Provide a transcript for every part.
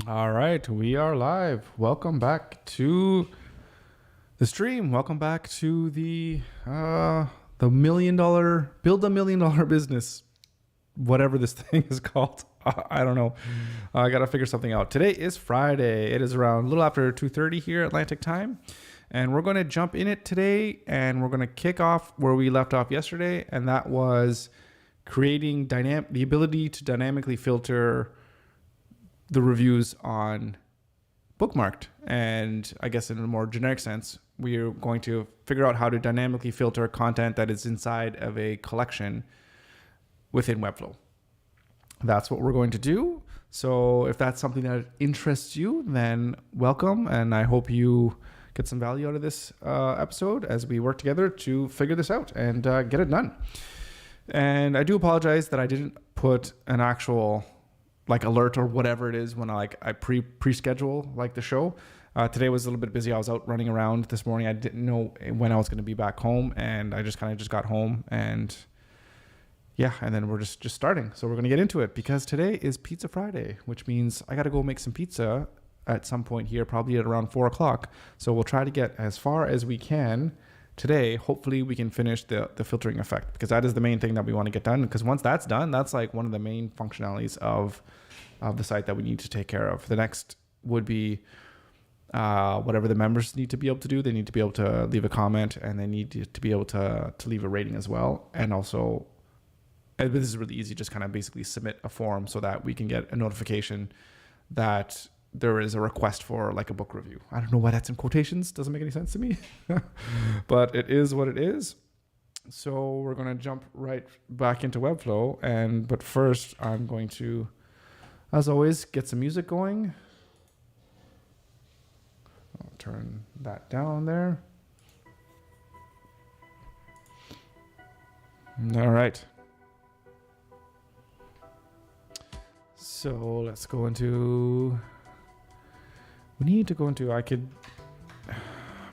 All right, we are live. Welcome back to the stream. Welcome back to the $1 million build $1 million business, whatever this thing is called. I don't know. I got to figure something out. Today is Friday. It is around a little after 2:30 here Atlantic time, and we're going to jump in it today, and we're going to kick off where we left off yesterday, and that was creating the ability to dynamically filter the reviews on Bookmarked. And I guess in a more generic sense, we are going to figure out how to dynamically filter content that is inside of a collection within Webflow. That's what we're going to do. So if that's something that interests you, then welcome. And I hope you get some value out of this episode as we work together to figure this out and get it done. And I do apologize that I didn't put an actual alert or whatever it is when I pre-schedule the show. Today was a little bit busy. I was out running around this morning. I didn't know when I was going to be back home, and I just got home, and then we're just starting. So we're going to get into it because today is Pizza Friday, which means I got to go make some pizza at some point here, probably at around 4:00. So we'll try to get as far as we can today. Hopefully we can finish the filtering effect, because that is the main thing that we want to get done. Because once that's done, that's one of the main functionalities of the site that we need to take care of. The next would be whatever the members need to be able to do. They need to be able to leave a comment, and they need to be able to leave a rating as well. And also, and this is really easy, just kind of basically submit a form so that we can get a notification that there is a request for a book review. I don't know why that's in quotations. Doesn't make any sense to me, but it is what it is. So we're going to jump right back into Webflow. But first I'm going to, as always, get some music going. I'll turn that down there. All right. So let's go into... We need to go into, I could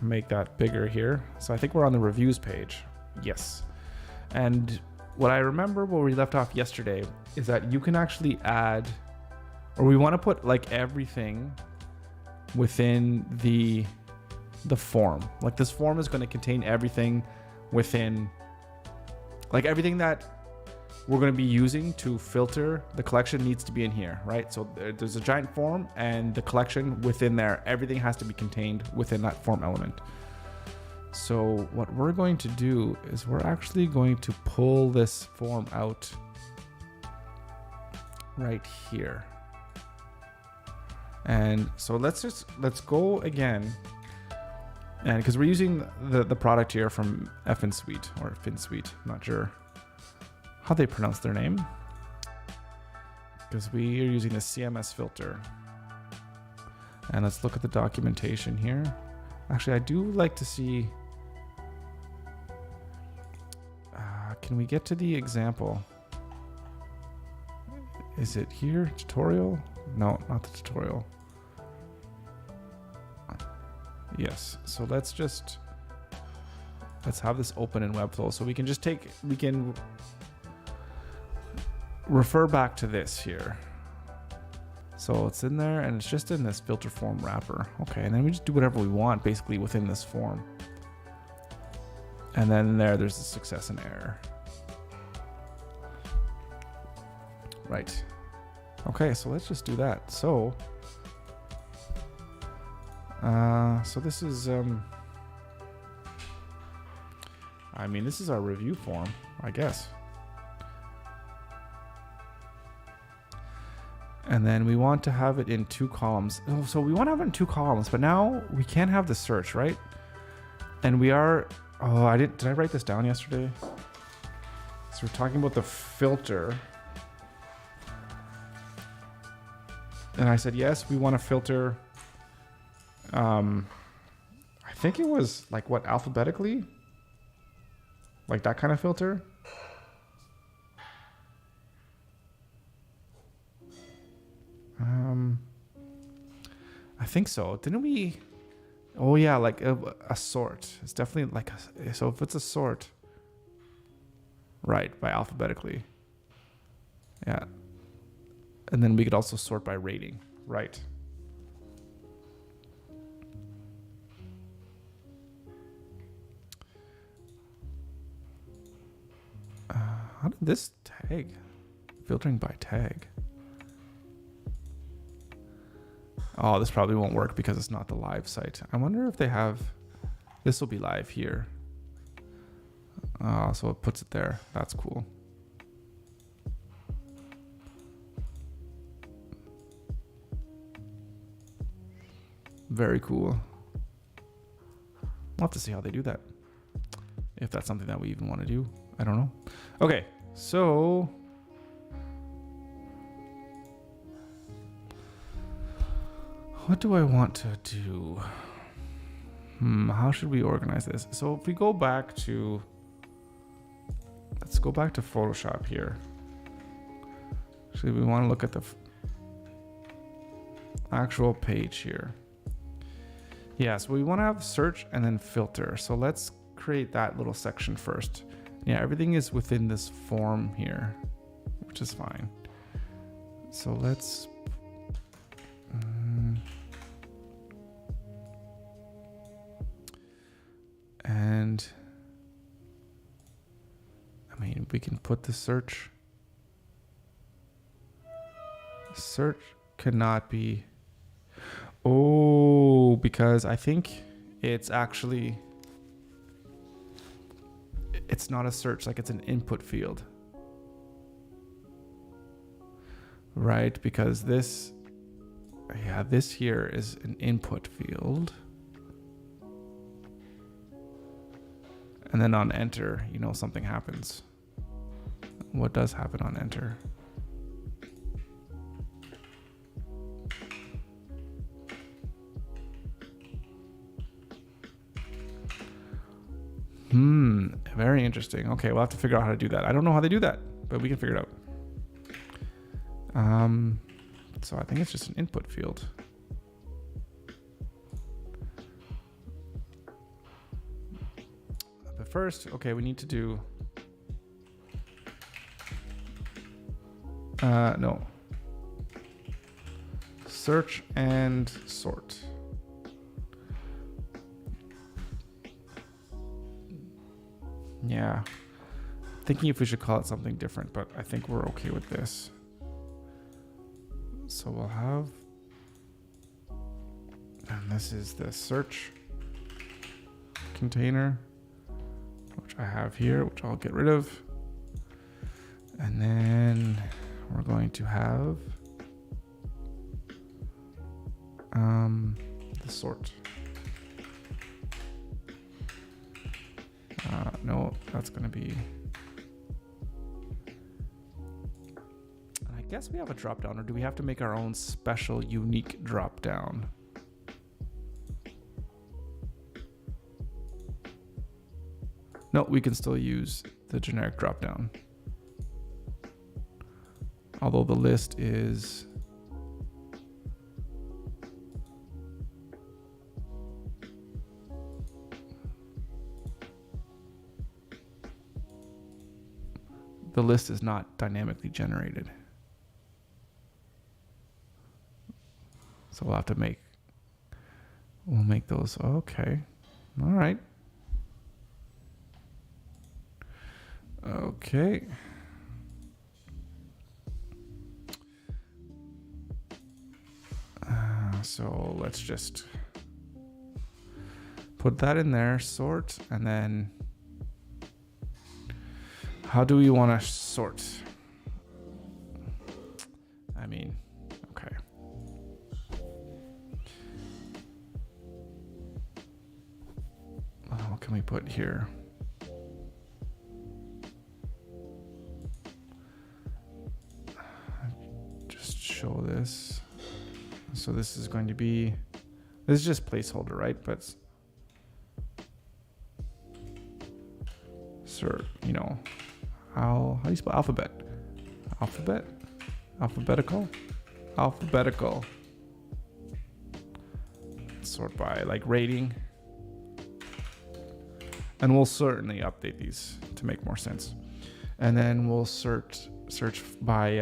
make that bigger here. So I think we're on the reviews page. Yes. And what I remember where we left off yesterday is that you can actually add, or we want to put everything within the form. This form is going to contain everything within, everything that we're going to be using to filter the collection needs to be in here, right? So there's a giant form, and the collection within there, everything has to be contained within that form element. So what we're going to do is we're actually going to pull this form out right here. And so let's go again. And because we're using the product here from FinSuite or FinSuite, not sure how they pronounce their name, because we are using the CMS filter. And let's look at the documentation here. Actually, I do like to see, can we get to the example? Is it here? Tutorial? No, not the tutorial. Yes, so let's have this open in Webflow, so we can refer back to this here. So it's in there, and it's just in this filter form wrapper. Okay, and then we just do whatever we want basically within this form. And then there's the success and error. Right. Okay, so let's just do that. So this is this is our review form, I guess. And then we want to have it in 2 columns. Oh, so we want to have it in 2 columns, but now we can't have the search, right? And we are, did I write this down yesterday? So we're talking about the filter. And I said, yes, we want to filter, I think it was alphabetically? That kind of filter? I think so. Didn't we? Oh yeah, a sort. It's definitely so if it's a sort, right, by alphabetically. Yeah. And then we could also sort by rating. Right. How did this tag? Filtering by tag. Oh, this probably won't work because it's not the live site. I wonder if they have... This will be live here. So it puts it there. That's cool. Very cool. We'll have to see how they do that. If that's something that we even want to do. I don't know. Okay, so... What do I want to do? How should we organize this? So if we go back to... Let's go back to Photoshop here. Actually, we want to look at the actual page here. Yeah, so we want to have search and then filter. So let's create that little section first. Yeah, everything is within this form here, which is fine. So let's... and I mean, we can put the search. Search cannot be... Oh, because I think it's actually... It's not a search, like it's an input field. Right, because this... Yeah, this here is an input field. And then on enter, you know, something happens. What does happen on enter? Very interesting. Okay, we'll have to figure out how to do that. I don't know how they do that, but we can figure it out. So I think it's just an input field. But first, okay, we need to do... no. Search and sort. Yeah. Thinking if we should call it something different, but I think we're okay with this. So we'll have... And this is the search container, which I have here, which I'll get rid of. And then we're going to have the sort. No, that's going to be... And I guess we have a drop down, or do we have to make our own special unique drop down? No, we can still use the generic drop down. Although the list is... The list is not dynamically generated. So we'll have to we'll make those, okay. All right. Okay. So let's just put that in there, sort, and then how do we want to sort? I mean, okay. What can we put here? Just show this. So this is going to be, this is just placeholder, right? But, sir, you know, how do you spell alphabet? Alphabet? Alphabetical? Alphabetical. Sort by like rating. And we'll certainly update these to make more sense. And then we'll search by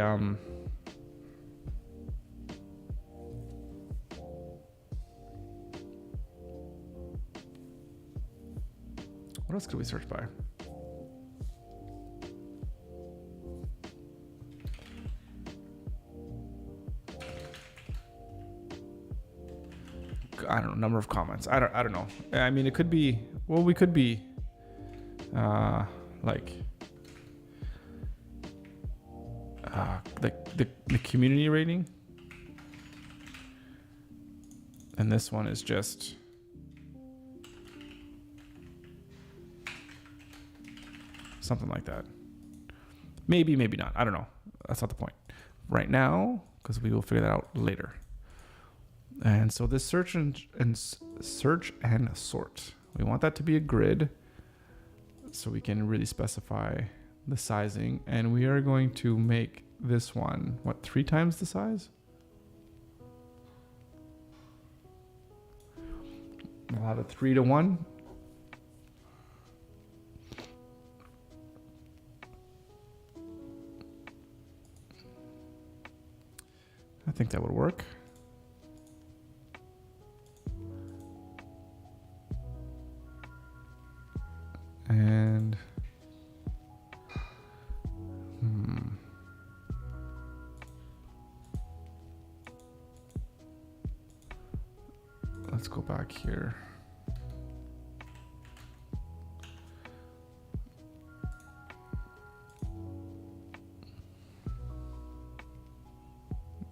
what else could we search by? I don't know, number of comments. I don't know. I mean, it could be, well, we could be like the community rating. And this one is just something like that. Maybe not. I don't know. That's not the point right now, because we will figure that out later. And so this search and sort, we want that to be a grid so we can really specify the sizing. And we are going to make this one, 3 times the size? We'll have a 3-to-1. I think that would work. And let's go back here.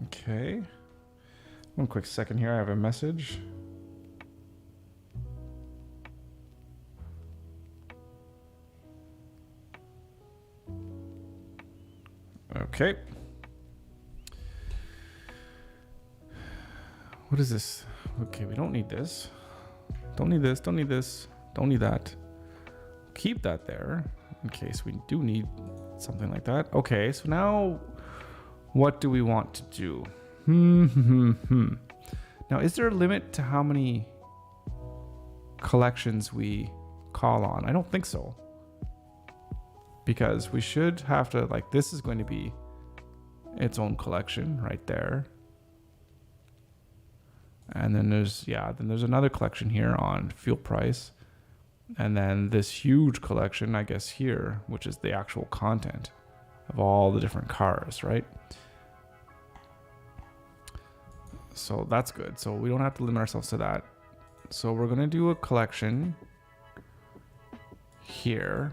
Okay. One quick second here. I have a message. Okay. What is this? Okay, we don't need this. Don't need this, don't need this, don't need that. Keep that there in case we do need something like that. Okay, so now what do we want to do? Now, is there a limit to how many collections we call on? I don't think so. Because we should have to, like, this is going to be its own collection right there. And then there's another collection here on fuel price. And then this huge collection, I guess, here, which is the actual content of all the different cars, right? So that's good. So we don't have to limit ourselves to that. So we're going to do a collection here.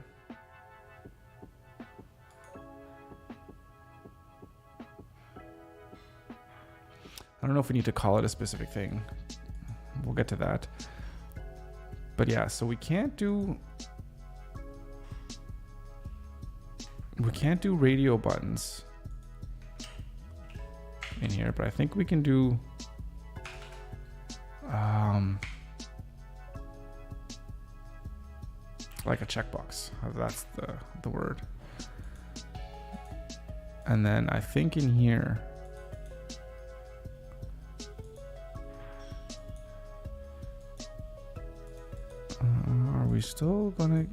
I don't know if we need to call it a specific thing. We'll get to that. But yeah, so we can't do radio buttons in here, but I think we can do like a checkbox. That's the word. And then I think in here are we still gonna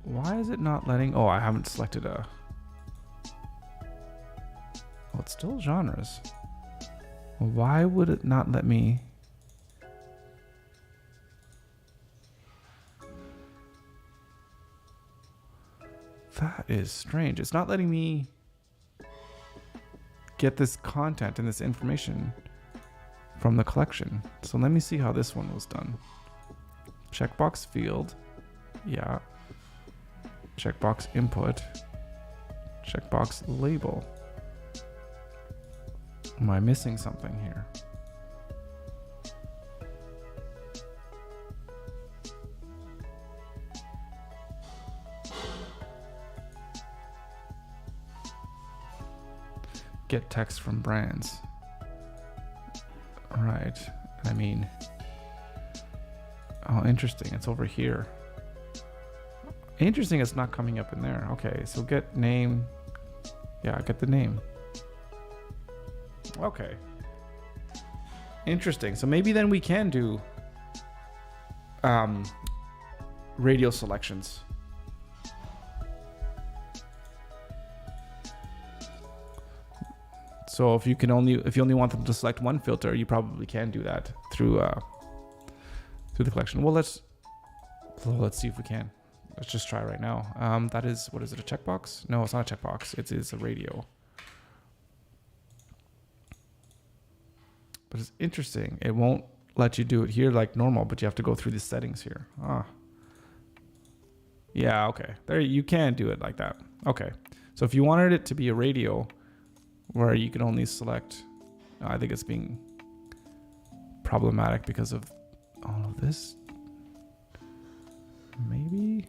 why is it not letting I haven't selected a it's still genres. Why would it not let me that is strange. It's not letting me get this content and this information from the collection. So let me see how this one was done. Checkbox field. Yeah. Checkbox input. Checkbox label. Am I missing something here? Get text from brands. Right. I mean, interesting. It's over here. Interesting. It's not coming up in there. Okay. So get name. Yeah, get the name. Okay. Interesting. So maybe then we can do radio selections. So if you only want them to select one filter, you probably can do that through the collection. Well, let's see if we can. Let's just try right now. That is, what is it, a checkbox? No, it's not a checkbox. It is a radio. But it's interesting. It won't let you do it here like normal, but you have to go through the settings here. Yeah, okay. There, you can do it like that. Okay. So if you wanted it to be a radio where you can only select, I think it's being problematic because of all of this. Maybe.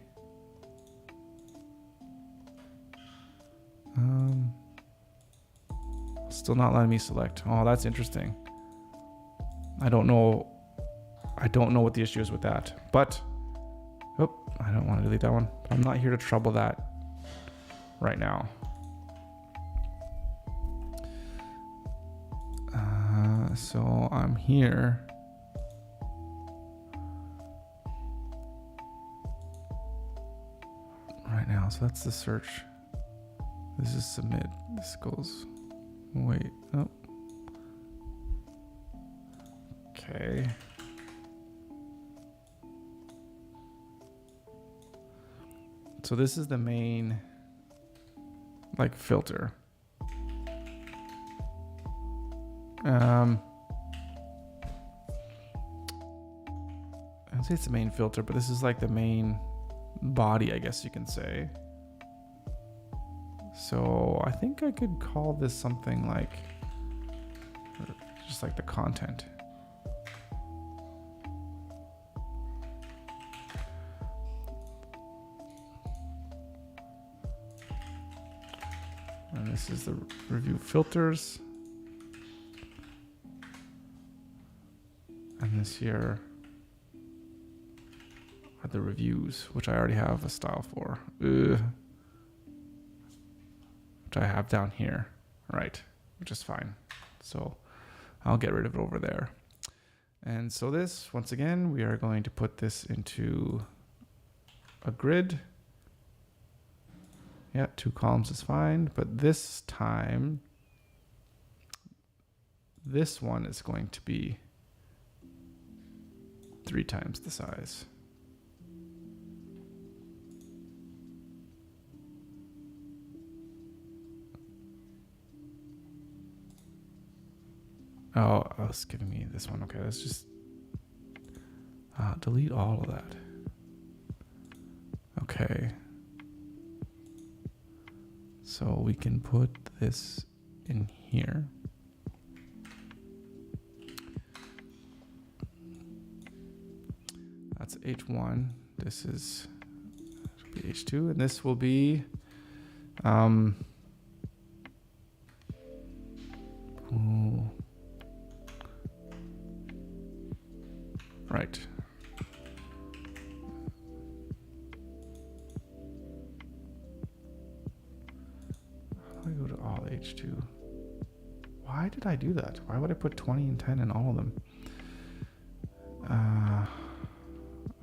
Still not letting me select. Oh, that's interesting. I don't know what the issue is with that. But I don't want to delete that one. But I'm not here to trouble that right now. So I'm here. Right now. So that's the search. This is submit. This goes. Wait. Oh. Okay. So this is the main like filter. I'd say it's the main filter, but this is like the main body, I guess you can say. So I think I could call this something like just like the content. And this is the review filters. And this here are the reviews, which I already have a style for. Which I have down here, right, which is fine. So I'll get rid of it over there. And so this, once again, we are going to put this into a grid. Yeah, 2 columns is fine, but this time, this one is going to be 3 times the size. Oh, it's giving me this one. Okay, let's just delete all of that. Okay. So we can put this in here. That's H1. This is be H2, and this will be right. How do I go to all H2? Why did I do that? Why would I put 20 and 10 in all of them?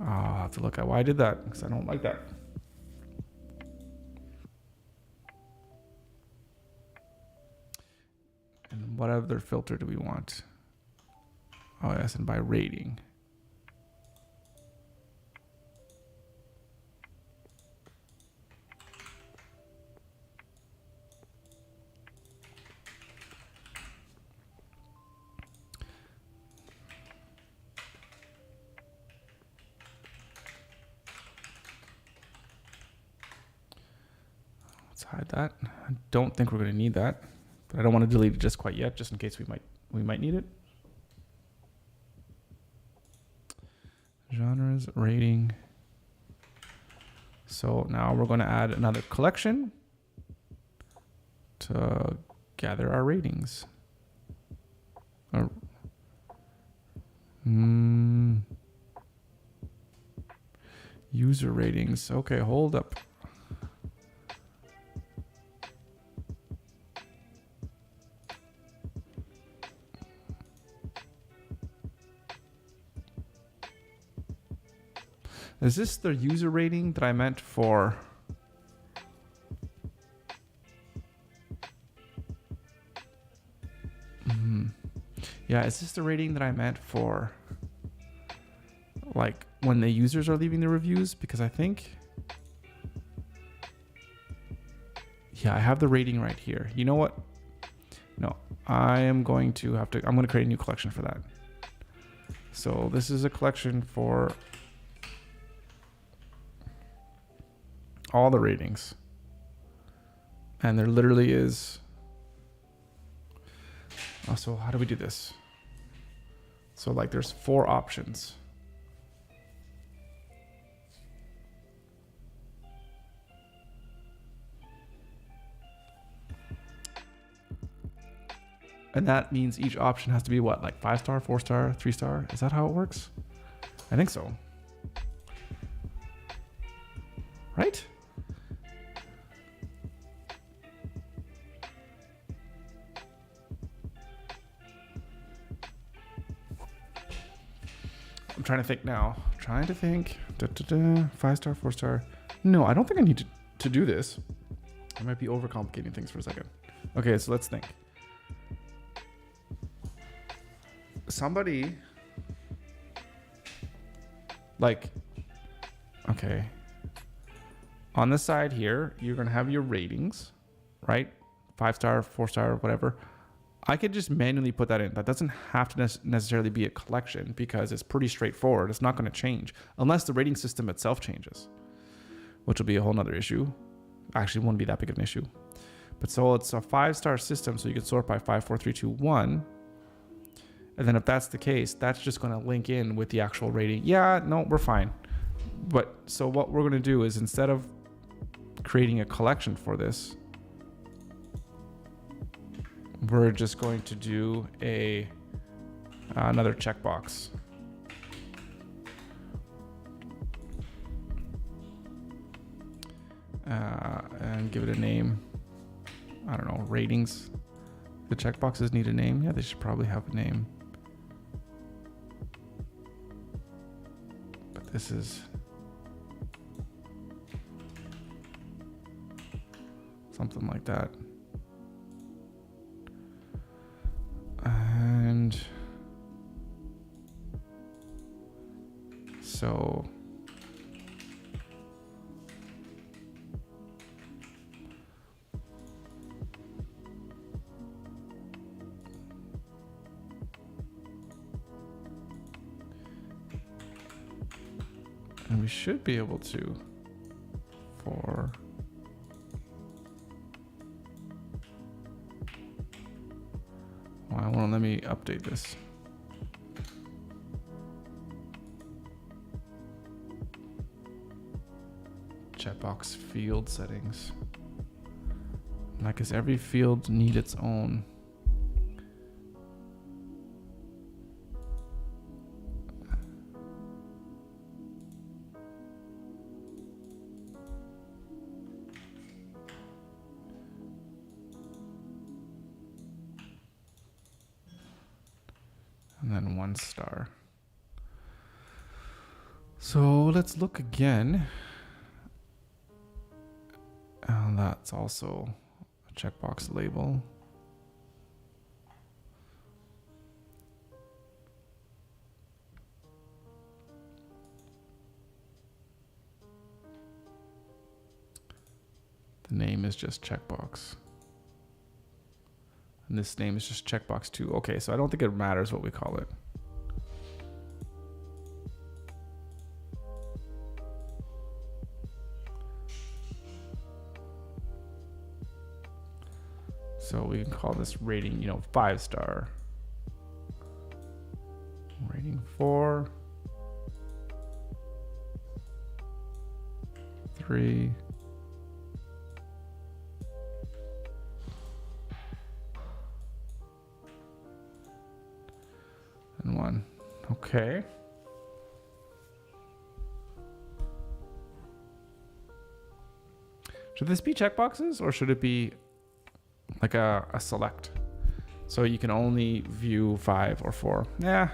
I'll have to look at why I did that, because I don't like that. And what other filter do we want? Oh, yes, and by rating. Let's hide that. I don't think we're going to need that, but I don't want to delete it just quite yet, just in case we might need it. Genres, rating. So now we're going to add another collection to gather our ratings. User ratings. Okay, hold up. Is this the user rating that I meant for? Yeah, is this the rating that I meant for, like, when the users are leaving the reviews? Because I think, yeah, I have the rating right here. You know what? No, I'm going to create a new collection for that. So this is a collection for all the ratings. And there literally is. So how do we do this? So like there's 4 options. And that means each option has to be what? Like 5-star, 4-star, 3-star? Is that how it works? I think so. Right? I'm trying to think now. 5-star, 4-star. No, I don't think I need to do this. I might be overcomplicating things for a second. Okay, so let's think. Somebody like, okay, on the side here, you're going to have your ratings, right? 5-star, 4-star, whatever. I could just manually put that in. That doesn't have to necessarily be a collection because it's pretty straightforward. It's not going to change unless the rating system itself changes, which will be a whole nother issue. Actually, it won't be that big of an issue. But so it's a 5-star system, so you can sort by 5, 4, 3, 2, 1. And then if that's the case, that's just going to link in with the actual rating. Yeah, no, we're fine. But so what we're going to do is instead of creating a collection for this, we're just going to do another checkbox. And give it a name. I don't know, ratings. The checkboxes need a name. Yeah, they should probably have a name. But this is something like that. And so and we should be able to for why won't let me update this? Checkbox field settings. Like, does every field need its own? And then 1 star. So let's look again. And that's also a checkbox label. The name is just checkbox. And this name is just checkbox 2. Okay, so I don't think it matters what we call it. So we can call this rating, 5-star. Rating 4. 3. And 1. Okay. Should this be checkboxes or should it be like a select? So you can only view 5 or 4. Yeah.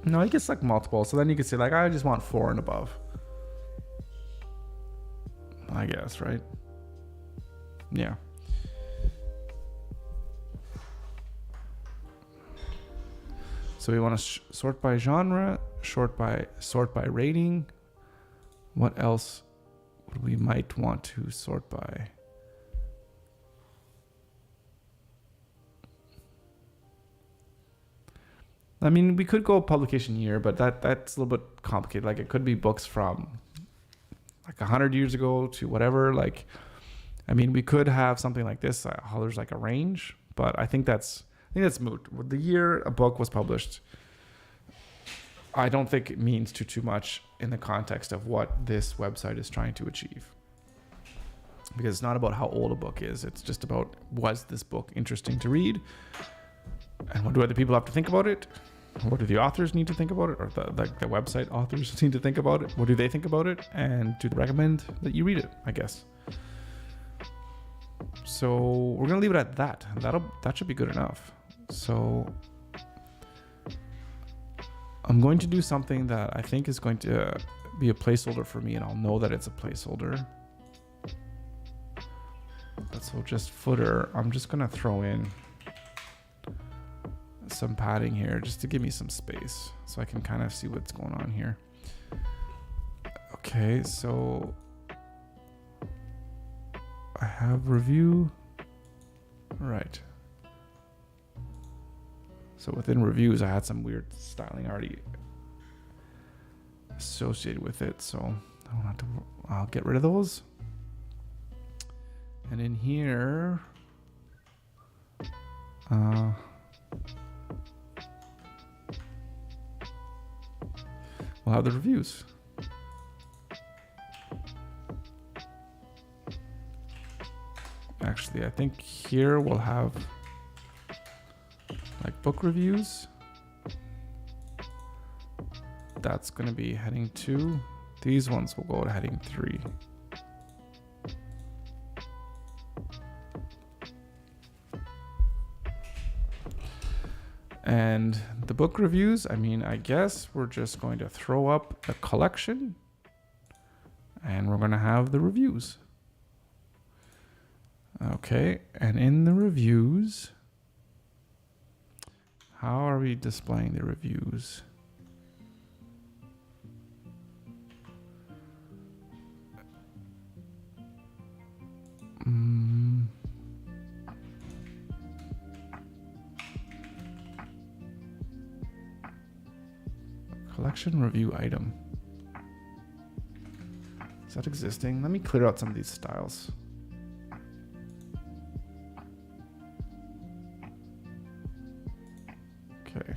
No, you can select multiple. So then you can say like, I just want 4 and above. I guess, right? Yeah. So we want to sort by genre, sort by rating. What else would we might want to sort by? I mean, we could go publication year, but that's a little bit complicated. Like, it could be books from like 100 years ago to whatever. Like, I mean, we could have something like this, how there's like a range, but I think that's moot. With the year a book was published, I don't think it means too much in the context of what this website is trying to achieve. Because it's not about how old a book is. It's just about, was this book interesting to read? And what do other people have to think about it? What do the authors need to think about it? Or the website authors need to think about it? What do they think about it? And do they recommend that you read it, I guess? So we're going to leave it at that. That should be good enough. So I'm going to do something that I think is going to be a placeholder for me, and I'll know that it's a placeholder. So just footer, I'm just going to throw in some padding here just to give me some space so I can kind of see what's going on here. Okay, so I have review, right. So within reviews, I had some weird styling already associated with it, so I don't have to, I'll get rid of those. And in here, we'll have the reviews. Actually, I think here we'll have like book reviews. That's going to be heading 2. These ones will go to heading 3. And the book reviews, I mean, I guess we're just going to throw up a collection and we're going to have the reviews. Okay, and in the reviews, how are we displaying the reviews? Collection review item. Is that existing? Let me clear out some of these styles. Okay.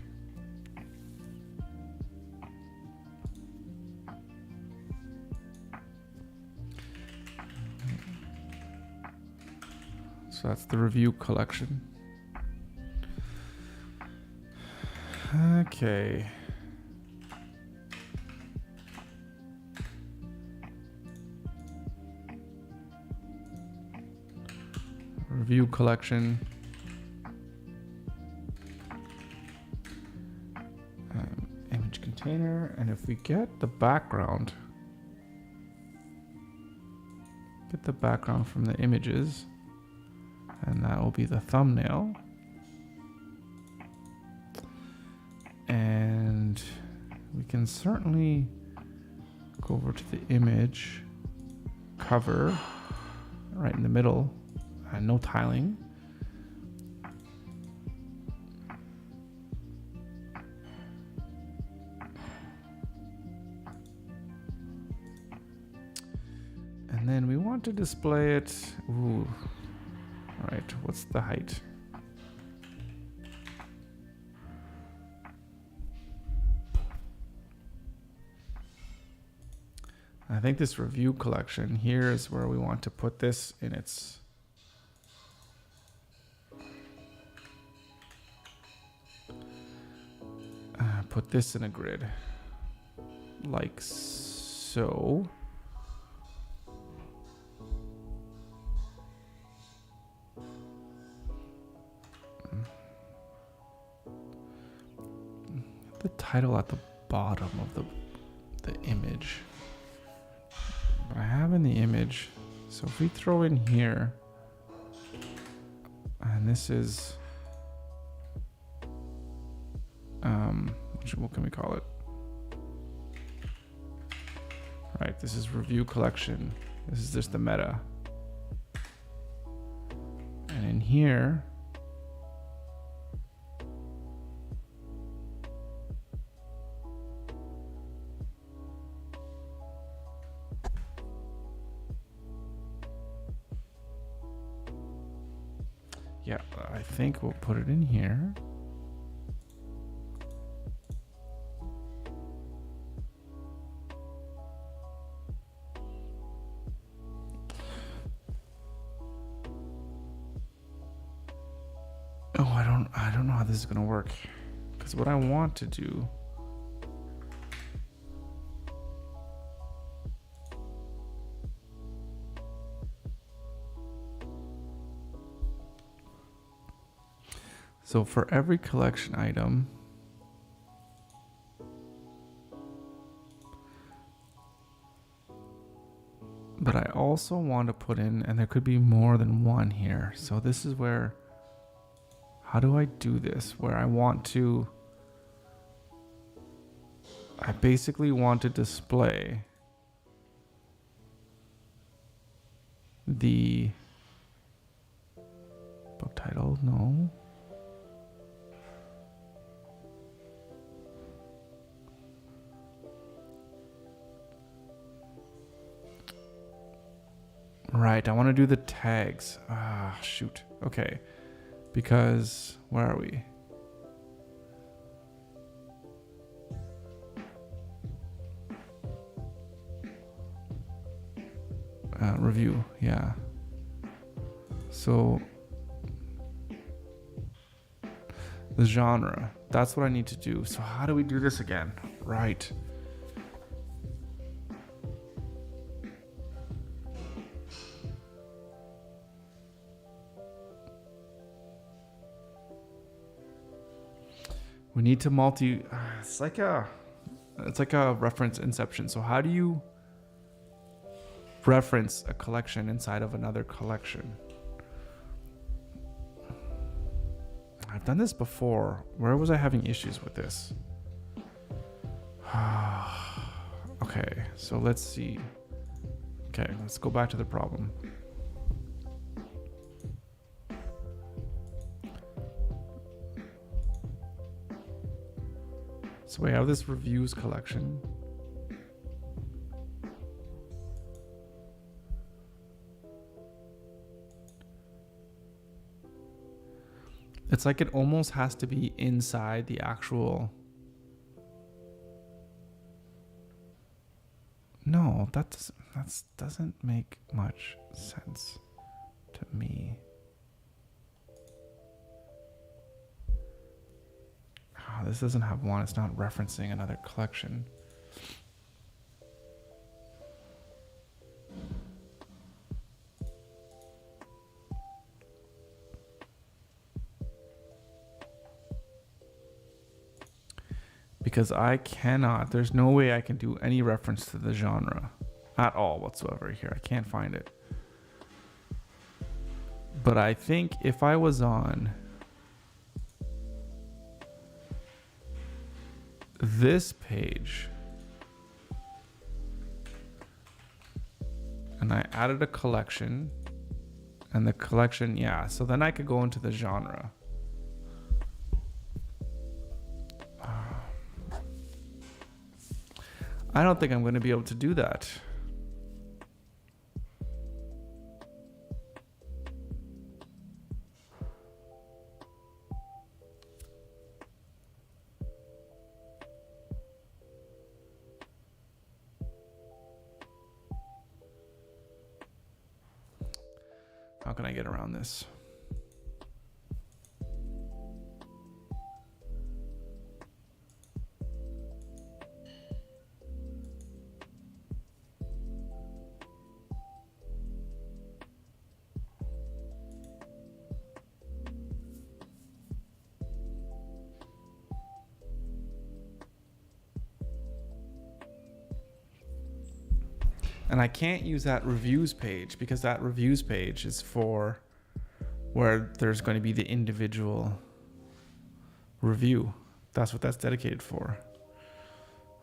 So that's the review collection. Okay. Review collection. Image container, and if we get the background from the images, and that will be the thumbnail. And we can certainly go over to the image cover right in the middle. No tiling. And then we want to display it. Ooh. All right, what's the height? I think this review collection here is where we want to put this in its put this in a grid like so. The title at the bottom of the image. But I have in the image, so if we throw in here, and this is what can we call it? Right, this is review collection. This is just the meta. And in here, yeah, I think we'll put it in here. Oh, I don't know how this is gonna work. Because what I want to do so for every collection item, but I also want to put in, and there could be more than one here. So this is where, how do I do this? Where I basically want to display the book title, no. Right, I want to do the tags. Ah, shoot. Okay. Because, where are we? Review, yeah. So, the genre, that's what I need to do. So how do we do this again? Right. We need to it's like a reference inception. So how do you reference a collection inside of another collection? I've done this before. Where was I having issues with this? Okay, so let's see. Okay, let's go back to the problem. So we have this reviews collection. It's like it almost has to be inside the actual. No, that doesn't make much sense to me. Oh, this doesn't have one. It's not referencing another collection. Because I cannot, there's no way I can do any reference to the genre at all whatsoever here. I can't find it. But I think if I was on this page and I added a collection, and the collection, yeah, so then I could go into the genre. I don't think I'm going to be able to do that. How can I get around this? And I can't use that reviews page because that reviews page is for where there's going to be the individual review. That's what that's dedicated for.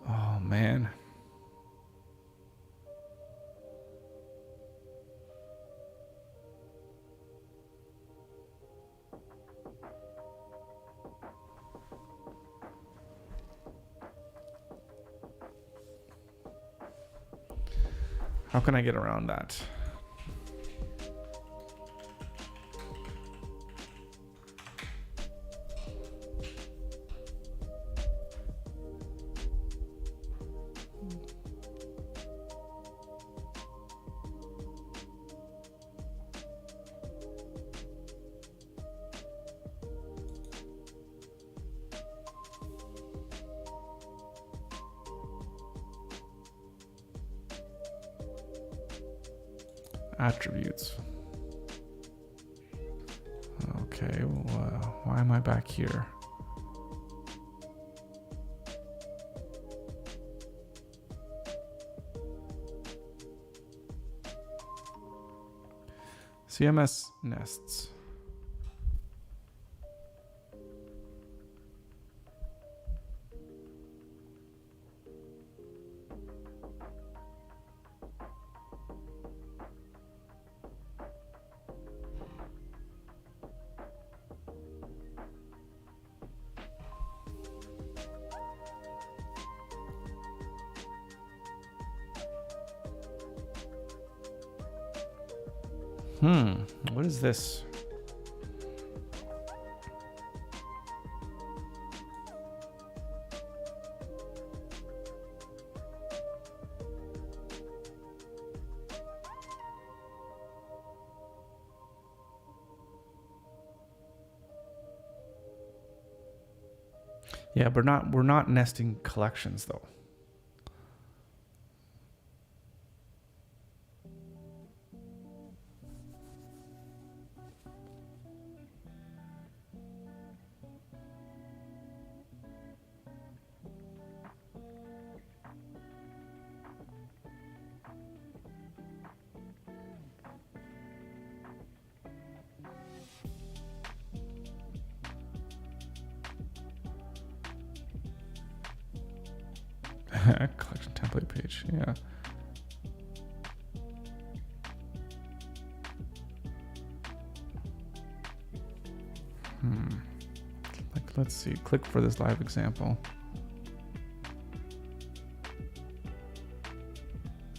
Oh, man. How can I get around that? Attributes. Okay, well, why am I back here? CMS nests. What is this? Yeah, but we're not nesting collections though. Collection template page, yeah. Like, let's see, click for this live example.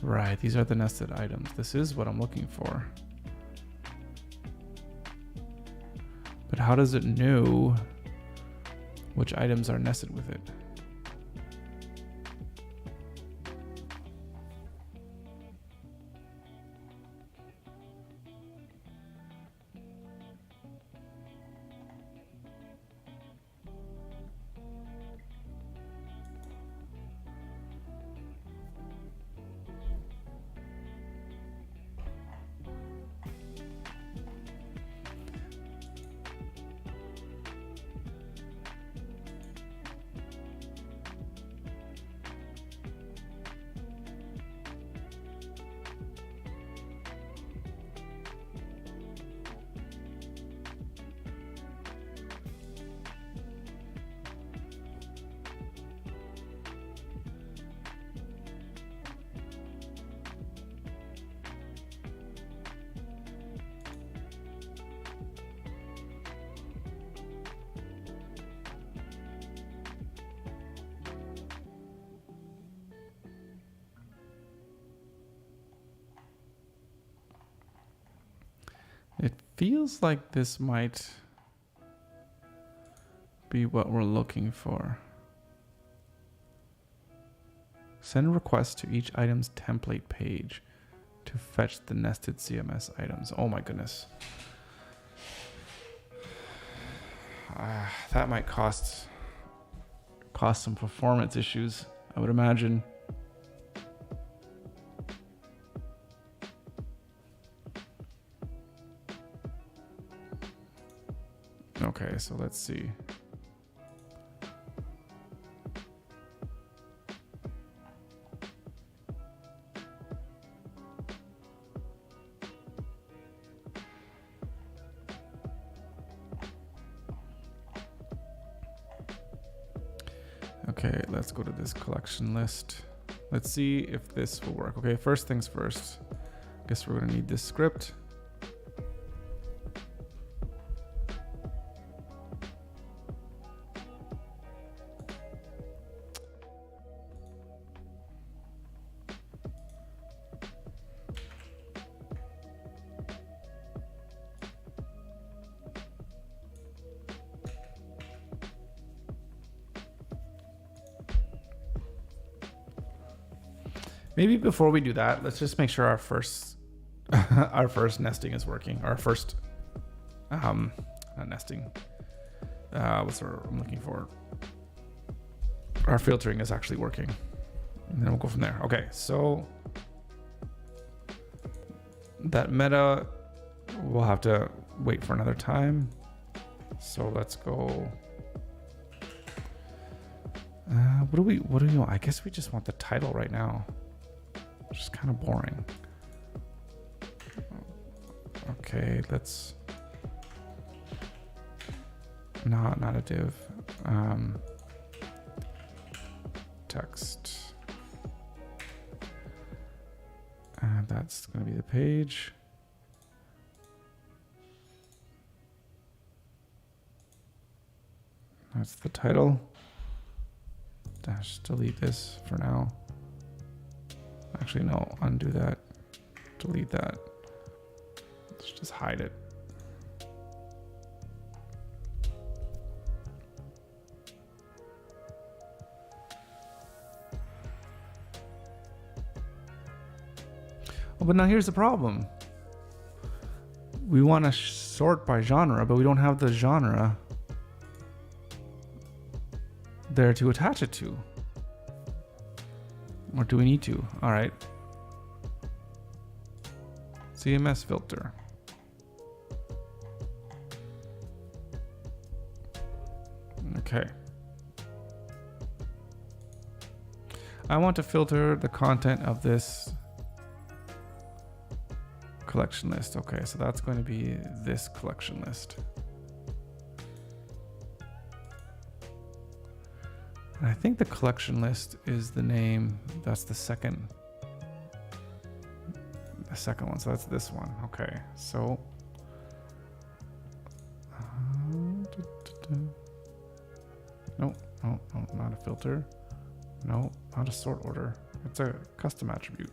Right, these are the nested items. This is what I'm looking for. But how does it know which items are nested with it? It feels like this might be what we're looking for. Send requests to each item's template page to fetch the nested CMS items. Oh my goodness. That might cost some performance issues, I would imagine. Okay, so let's see. Okay, let's go to this collection list. Let's see if this will work. Okay, first things first. Guess we're gonna need this script. Maybe before we do that, let's just make sure our first our first nesting is working. Our first not nesting. What's the word I'm looking for? Our filtering is actually working. And then we'll go from there. Okay, so that meta we'll have to wait for another time. So let's go. What do we want? I guess we just want the title right now. Which is kind of boring. Okay, let's not a div. Text. And that's going to be the page. That's the title. Dash delete this for now. Actually, no, undo that. Delete that. Let's just hide it. Oh, but now here's the problem. We want to sort by genre, but we don't have the genre there to attach it to. Or do we need to? All right. CMS filter. Okay. I want to filter the content of this collection list. Okay, so that's going to be this collection list. And I think the collection list is the name. That's the second one. So that's this one. Okay, so no, not a filter. No, not a sort order. It's a custom attribute.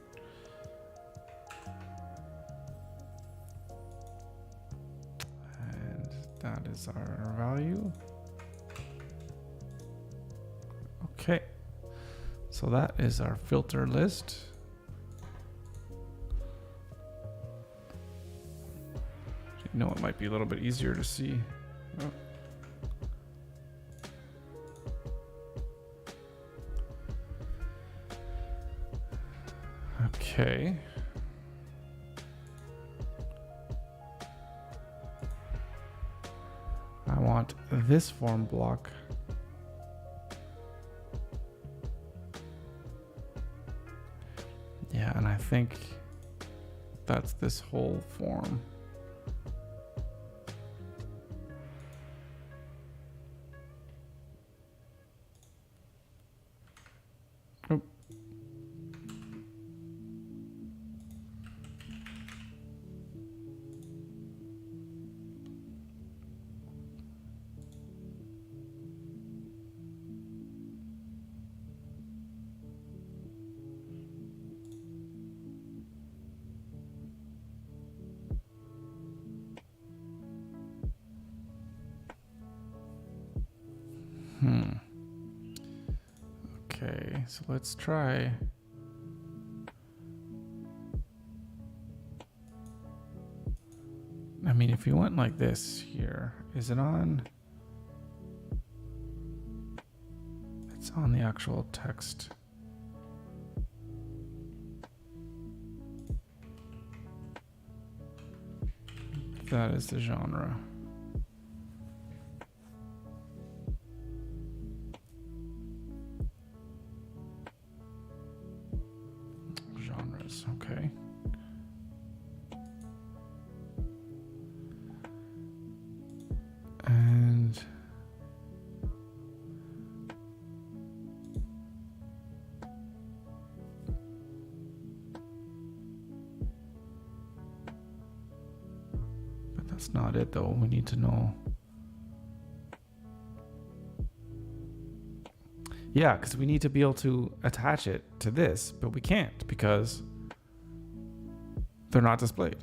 And that is our value. Okay, so that is our filter list. You know, it might be a little bit easier to see. Oh. Okay. I want this form block. Yeah, and I think that's this whole form. Oh. Okay, so let's try. I mean, if you went like this here, is it on? It's on the actual text. That is the genre. Genres, okay. And but that's not it though. We need to know. Yeah, because we need to be able to attach it to this, but we can't because they're not displayed.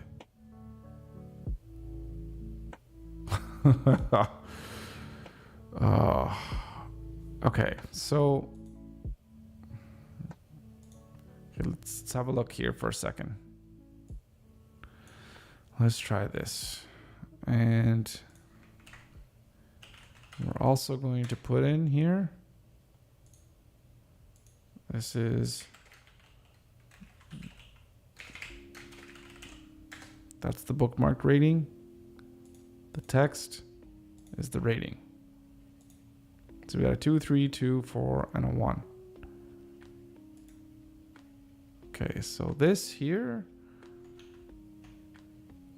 Okay, so Okay, let's have a look here for a second. Let's try this. And we're also going to put in here. This is, that's the bookmark rating. The text is the rating. So we got a 2, 3, 2, 4, and a 1. Okay, so this here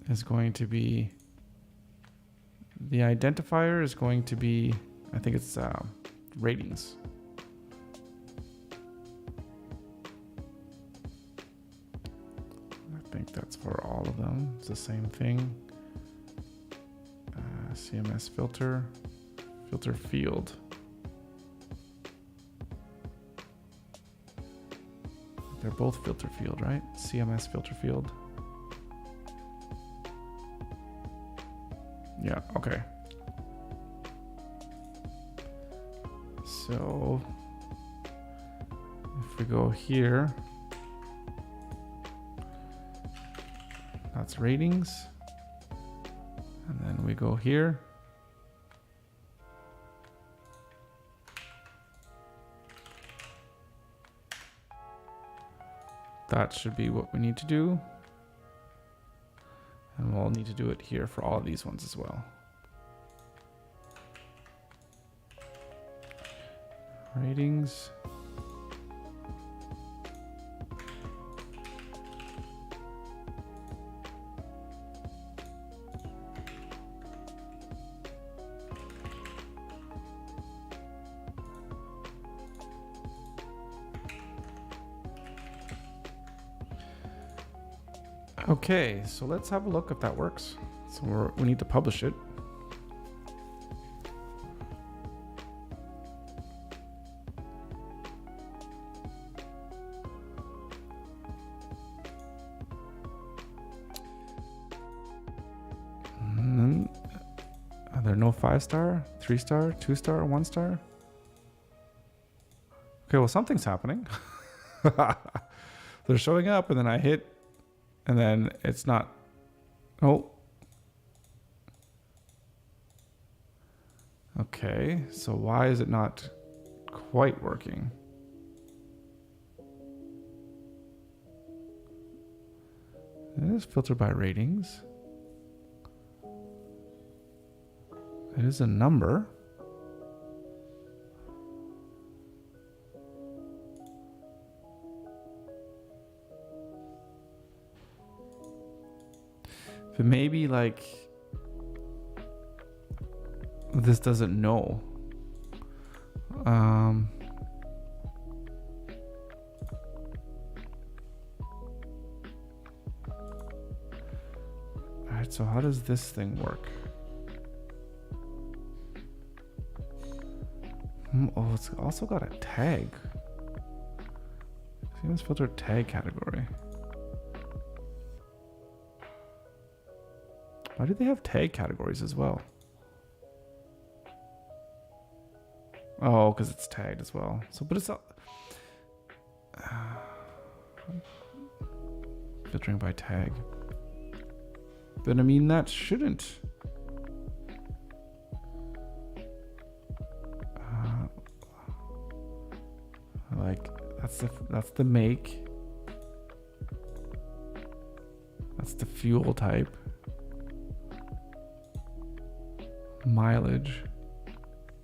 is going to be, the identifier is going to be, I think it's ratings. I think that's for all of them. It's the same thing. CMS filter, filter field. They're both filter field, right? CMS filter field. Yeah, okay. So if we go here, that's ratings. And then we go here. That should be what we need to do. And we'll need to do it here for all of these ones as well. Ratings. Okay, so let's have a look if that works. So we need to publish it. Are there no 5-star, 3-star, 2-star, 1-star? Okay, well, something's happening. They're showing up, and then I hit, and then it's not. Oh. Okay, so why is it not quite working? It is filtered by ratings. It is a number. But maybe like this doesn't know. Alright, so how does this thing work? Oh, it's also got a tag. CMS filter tag category. Why do they have tag categories as well? Oh, because it's tagged as well. So, but it's filtering by tag. But I mean, that shouldn't. Like that's the make. That's the fuel type. Mileage,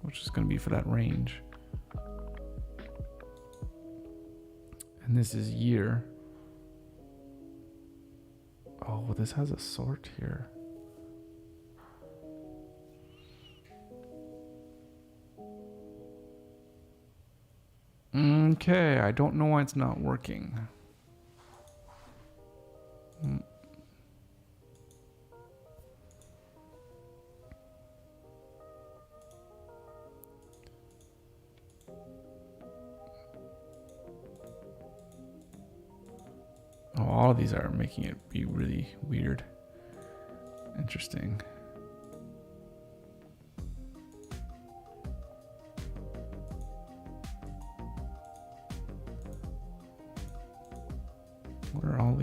which is going to be for that range. And this is year. Oh, well, this has a sort here. Okay, I don't know why it's not working. Oh, all of these are making it be really weird. Interesting.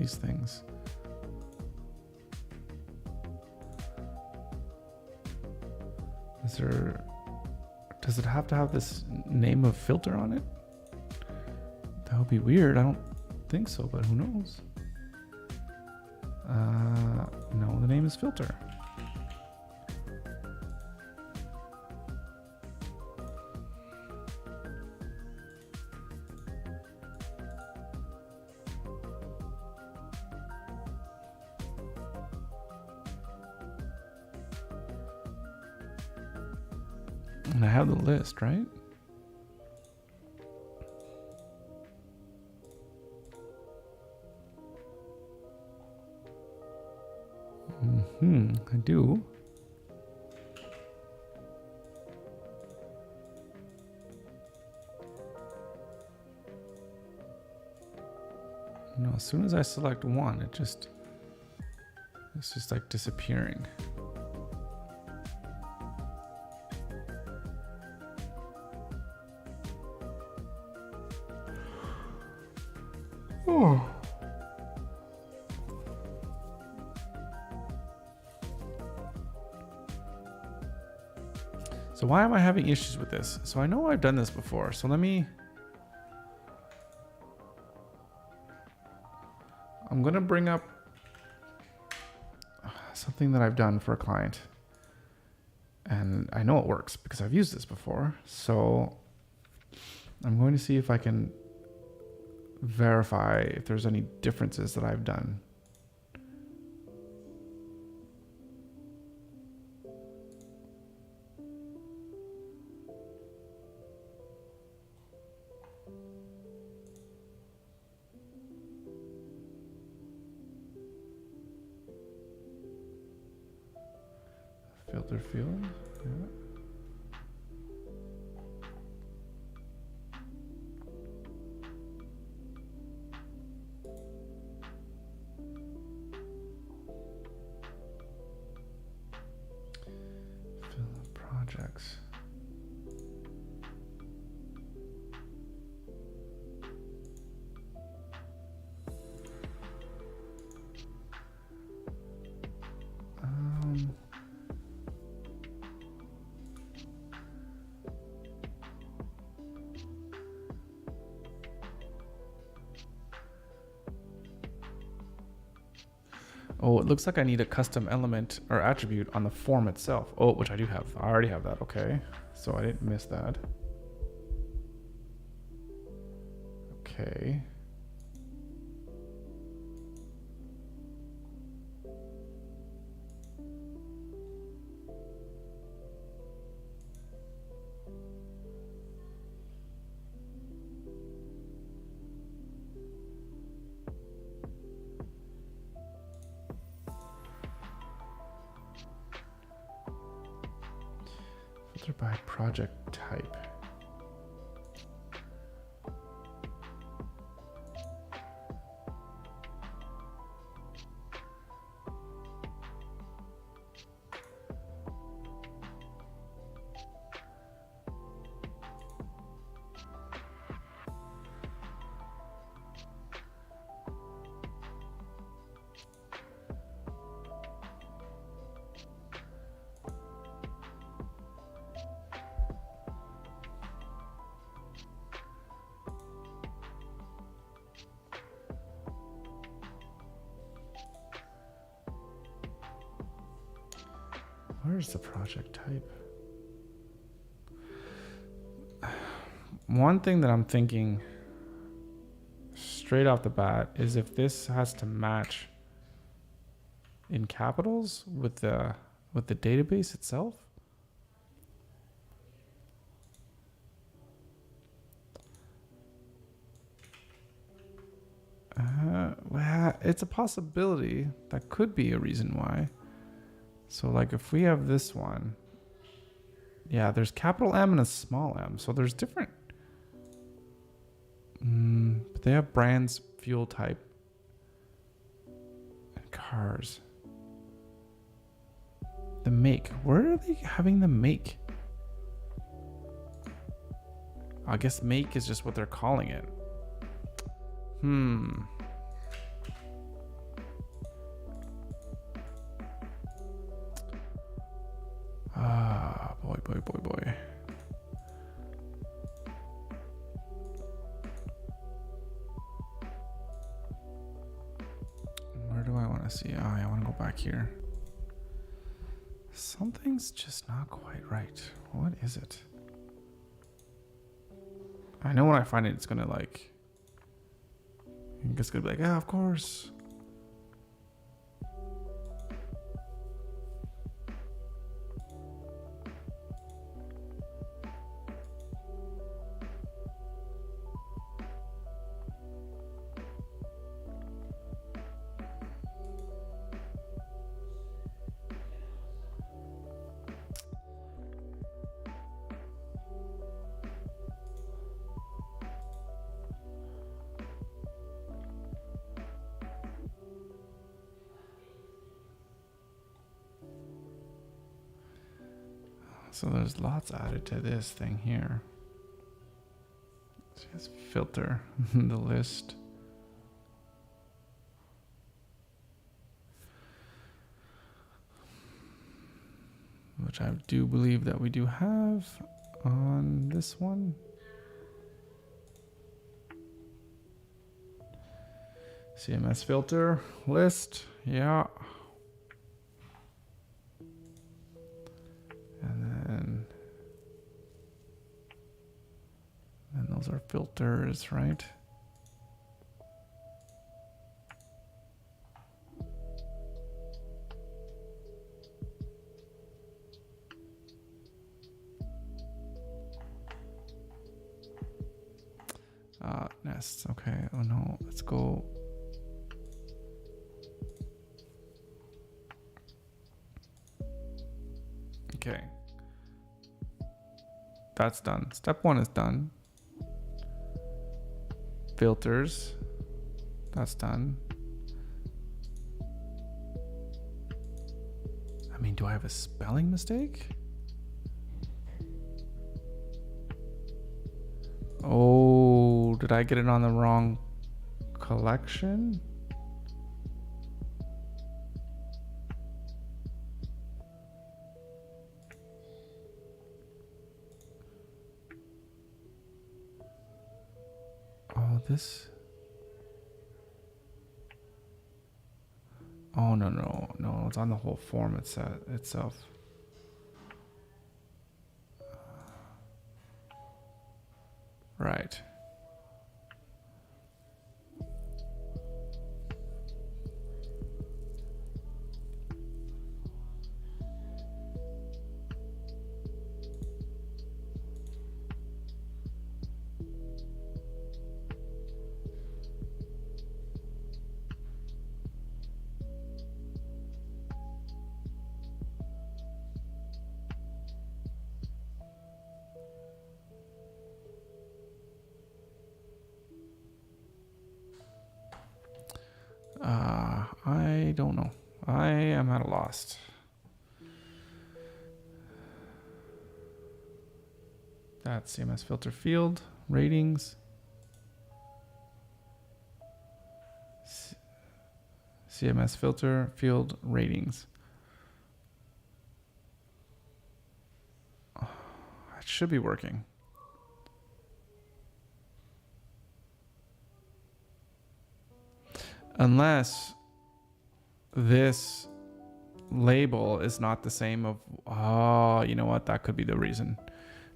these things. Does it have to have this name of filter on it? That would be weird. I don't think so, but who knows? No, the name is filter. And I have the list, right? I do. No, as soon as I select one, it's just like disappearing. Oh. So why am I having issues with this? So I know I've done this before. So I'm going to bring up something that I've done for a client. And I know it works because I've used this before. So I'm going to see if I can verify if there's any differences that I've done. Filter field, yeah. Fill projects. Oh, it looks like I need a custom element or attribute on the form itself. Oh, which I do have. I already have that. Okay. So I didn't miss that. Okay. Filter by project type. Where's the project type? One thing that I'm thinking straight off the bat is if this has to match in capitals with the database itself. Well, it's a possibility. That could be a reason why. So like if we have this one, yeah, there's capital M and a small m. So there's different, but they have brands, fuel type, and cars. The make, where are they having the make? I guess make is just what they're calling it. boy. Where do I want to see? Oh, I want to go back here. Something's just not quite right. What is it? I know when I find it, it's gonna like. It's gonna be like, yeah, of course. So there's lots added to this thing here. So let's filter the list. Which I do believe that we do have on this one. CMS filter list, yeah. And then those are filters, right? Nests, okay. Oh no, let's go. Okay. That's done. Step one is done. Filters. That's done. I mean, do I have a spelling mistake? Oh, did I get it on the wrong collection? Oh, this. Oh, no, it's on the whole form itself. Right. I don't know. I am at a loss. That's CMS filter field, ratings. CMS filter field ratings. It should be working. Unless this label is not the same of, oh, you know what? That could be the reason.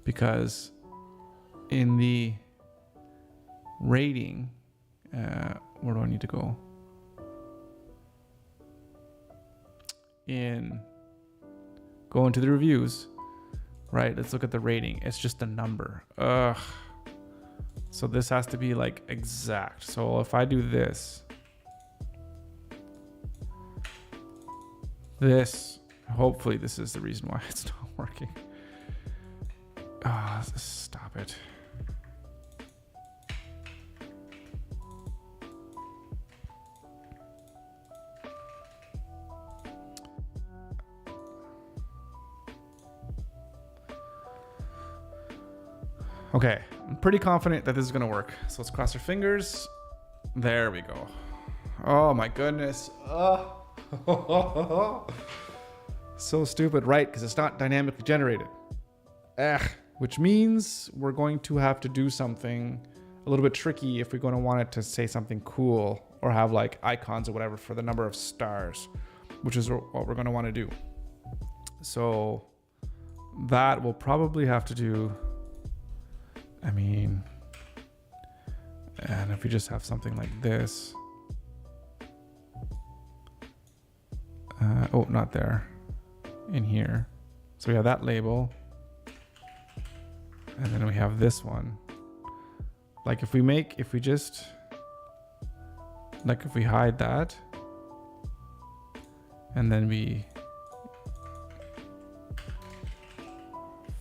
Because in the rating, where do I need to go? Go into the reviews, right? Let's look at the rating. It's just a number. Ugh. So this has to be like exact. So if I do this, hopefully this is the reason why it's not working. Stop it. Okay, I'm pretty confident that this is gonna work. So let's cross our fingers. There we go. Oh my goodness. So stupid, right? Because it's not dynamically generated. which means we're going to have to do something a little bit tricky if we're going to want it to say something cool or have like icons or whatever for the number of stars, which is what we're going to want to do. So that we'll probably have to do. I mean, and if we just have something like this, oh, not there, in here. So we have that label, and then we have this one. Like if we hide that, and then we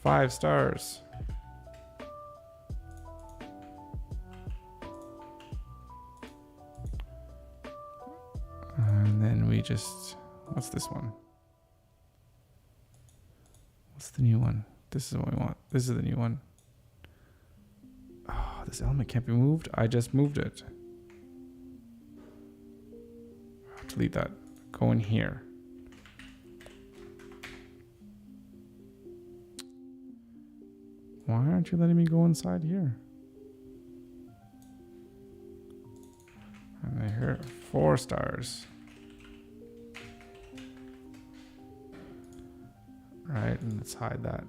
5 stars. And then we just, what's this one? What's the new one? This is what we want. This is the new one. Oh, this element can't be moved. I just moved it. Delete that. Go in here. Why aren't you letting me go inside here? And here, 4 stars. Right, and let's hide that.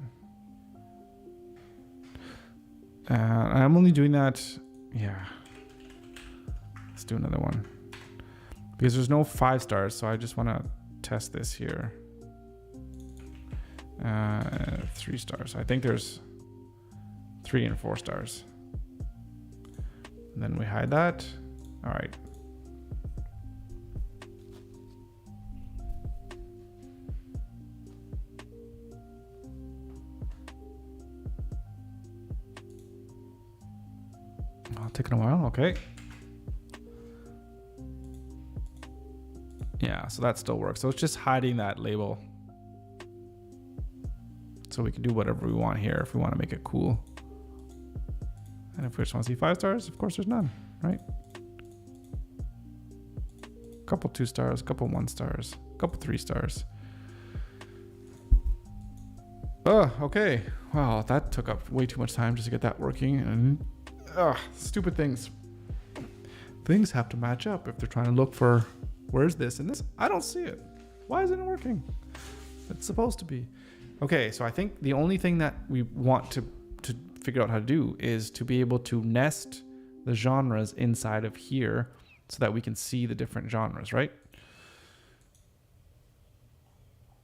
I'm only doing that, yeah. Let's do another one. Because there's no 5 stars, so I just want to test this here. 3 stars. I think there's 3 and 4 stars. And then we hide that. All right. I'll take it a while. Okay. Yeah, so that still works. So it's just hiding that label. So we can do whatever we want here if we want to make it cool. And if we just want to see 5 stars, of course there's none, right? Couple 2 stars, couple 1 stars, couple 3 stars. Oh, okay. Wow, that took up way too much time just to get that working. And stupid things. Things have to match up if they're trying to look for where's this and this. I don't see it. Why isn't it working? It's supposed to be. Okay, so I think the only thing that we want to figure out how to do is to be able to nest the genres inside of here so that we can see the different genres, right?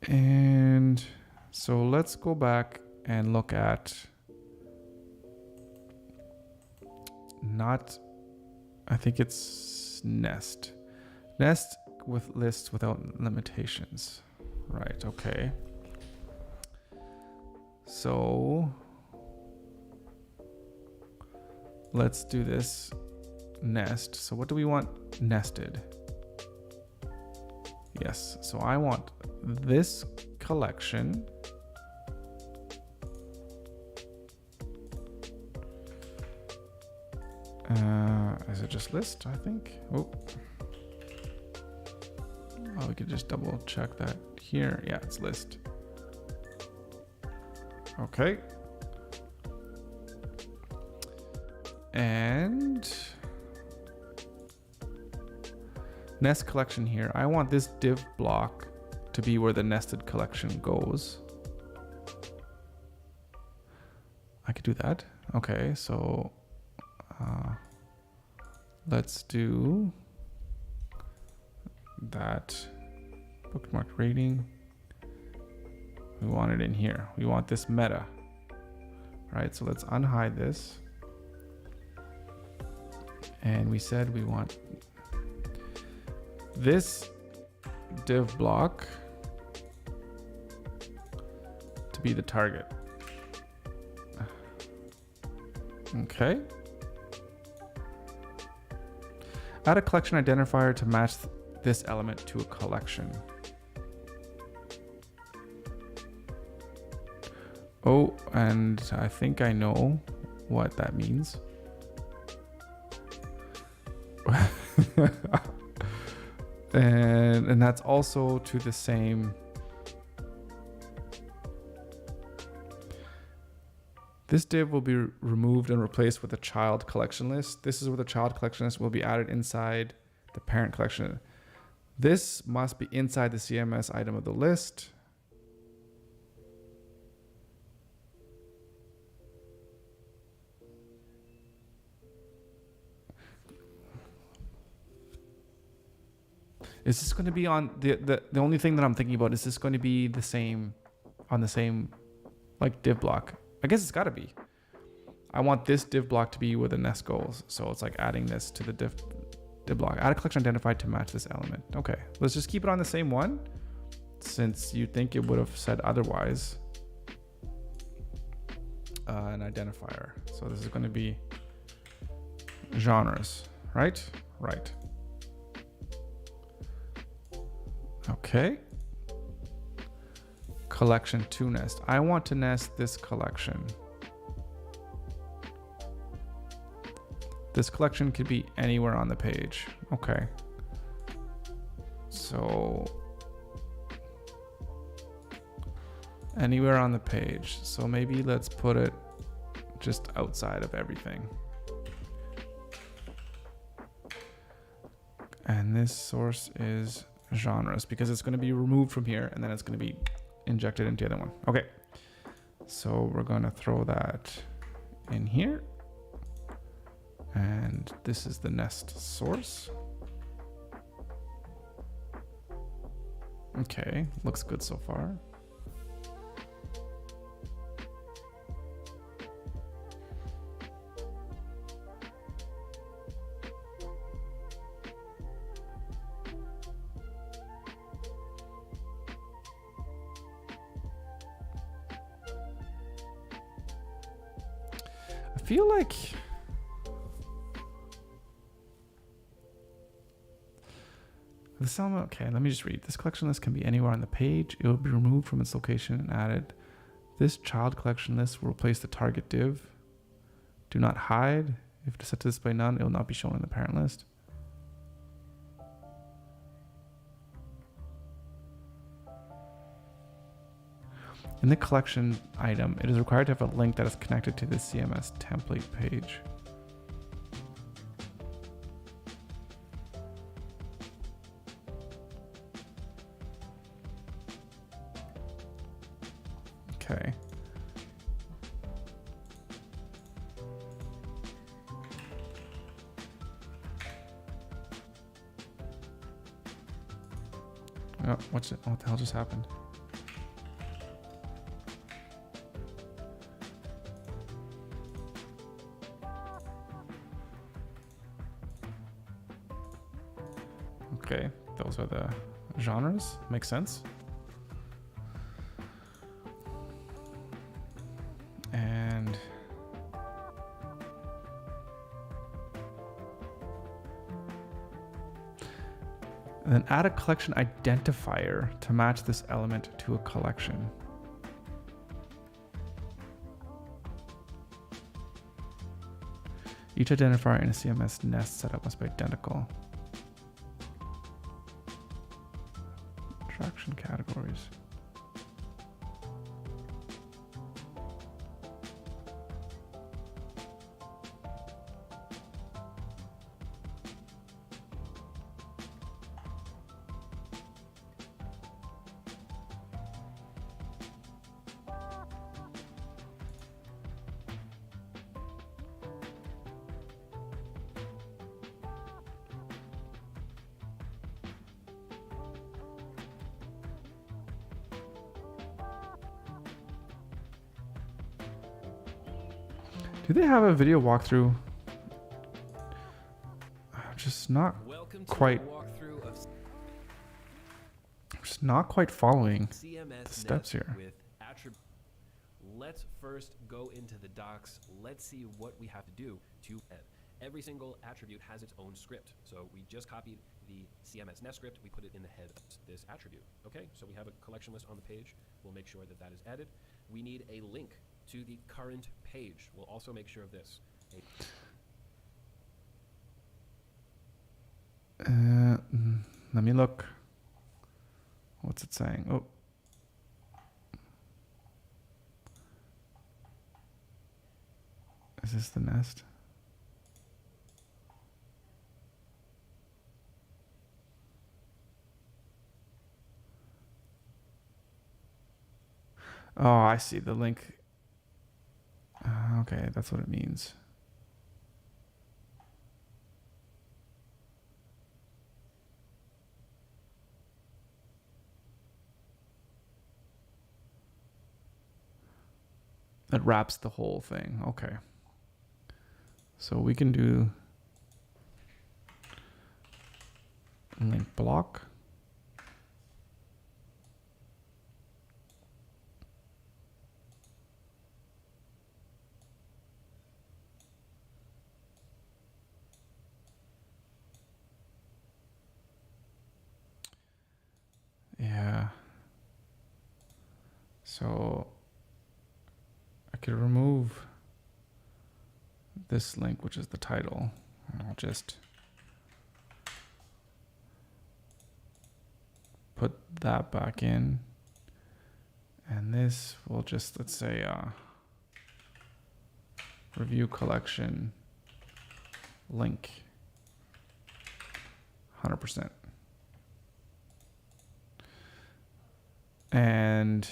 And so let's go back and look at I think it's nest with lists without limitations. Right, okay. So let's do this nest. So what do we want nested? Yes, so I want this collection. Is it just list, I think? Oh, we could just double check that here. Yeah, it's list. Okay. And nest collection here. I want this div block to be where the nested collection goes. I could do that. Okay, so let's do that bookmark rating. We want it in here. We want this meta, right? So let's unhide this. And we said we want this div block to be the target. Okay. Add a collection identifier to match this element to a collection. Oh, and I think I know what that means. and that's also to the same This div will be removed and replaced with a child collection list. This is where the child collection list will be added inside the parent collection. This must be inside the CMS item of the list. Is this going to be on the only thing that I'm thinking about, is this going to be the same on the same like div block? I guess it's got to be. I want this div block to be where the nest goes. So it's like adding this to the div block. Add a collection identified to match this element. Okay, let's just keep it on the same one since you think it would have said otherwise. An identifier. So this is going to be genres, right? Right. Okay. Collection to nest. I want to nest this collection. This collection could be anywhere on the page. Okay. So anywhere on the page. So maybe let's put it just outside of everything. And this source is genres because it's going to be removed from here and then it's going to be injected into the other one. Okay. So we're going to throw that in here. And this is the nest source. Okay, looks good so far. I feel like this element, okay, let me just read. This collection list can be anywhere on the page. It will be removed from its location and added. This child collection list will replace the target div. Do not hide. If set to display none, it will not be shown in the parent list. In the collection item, it is required to have a link that is connected to the CMS template page. Okay. Oh, what the hell just happened? Okay, those are the genres. Makes sense. And then add a collection identifier to match this element to a collection. Each identifier in a CMS nest setup must be identical. Traction categories. Do they have a video walkthrough? I'm just not quite following the steps here. Let's first go into the docs. Let's see what we have to do to every single attribute has its own script. So we just copied the CMS nest script. We put it in the head of this attribute. Okay, so we have a collection list on the page. We'll make sure that that is added. We need a link to the current page. We'll also make sure of this. Let me look. What's it saying? Oh. Is this the nest? Oh, I see the link. Okay, that's what it means. It wraps the whole thing. Okay. So we can do link block. Yeah. So I could remove this link, which is the title. I'll just put that back in. And this will just, let's say, review collection link 100%. And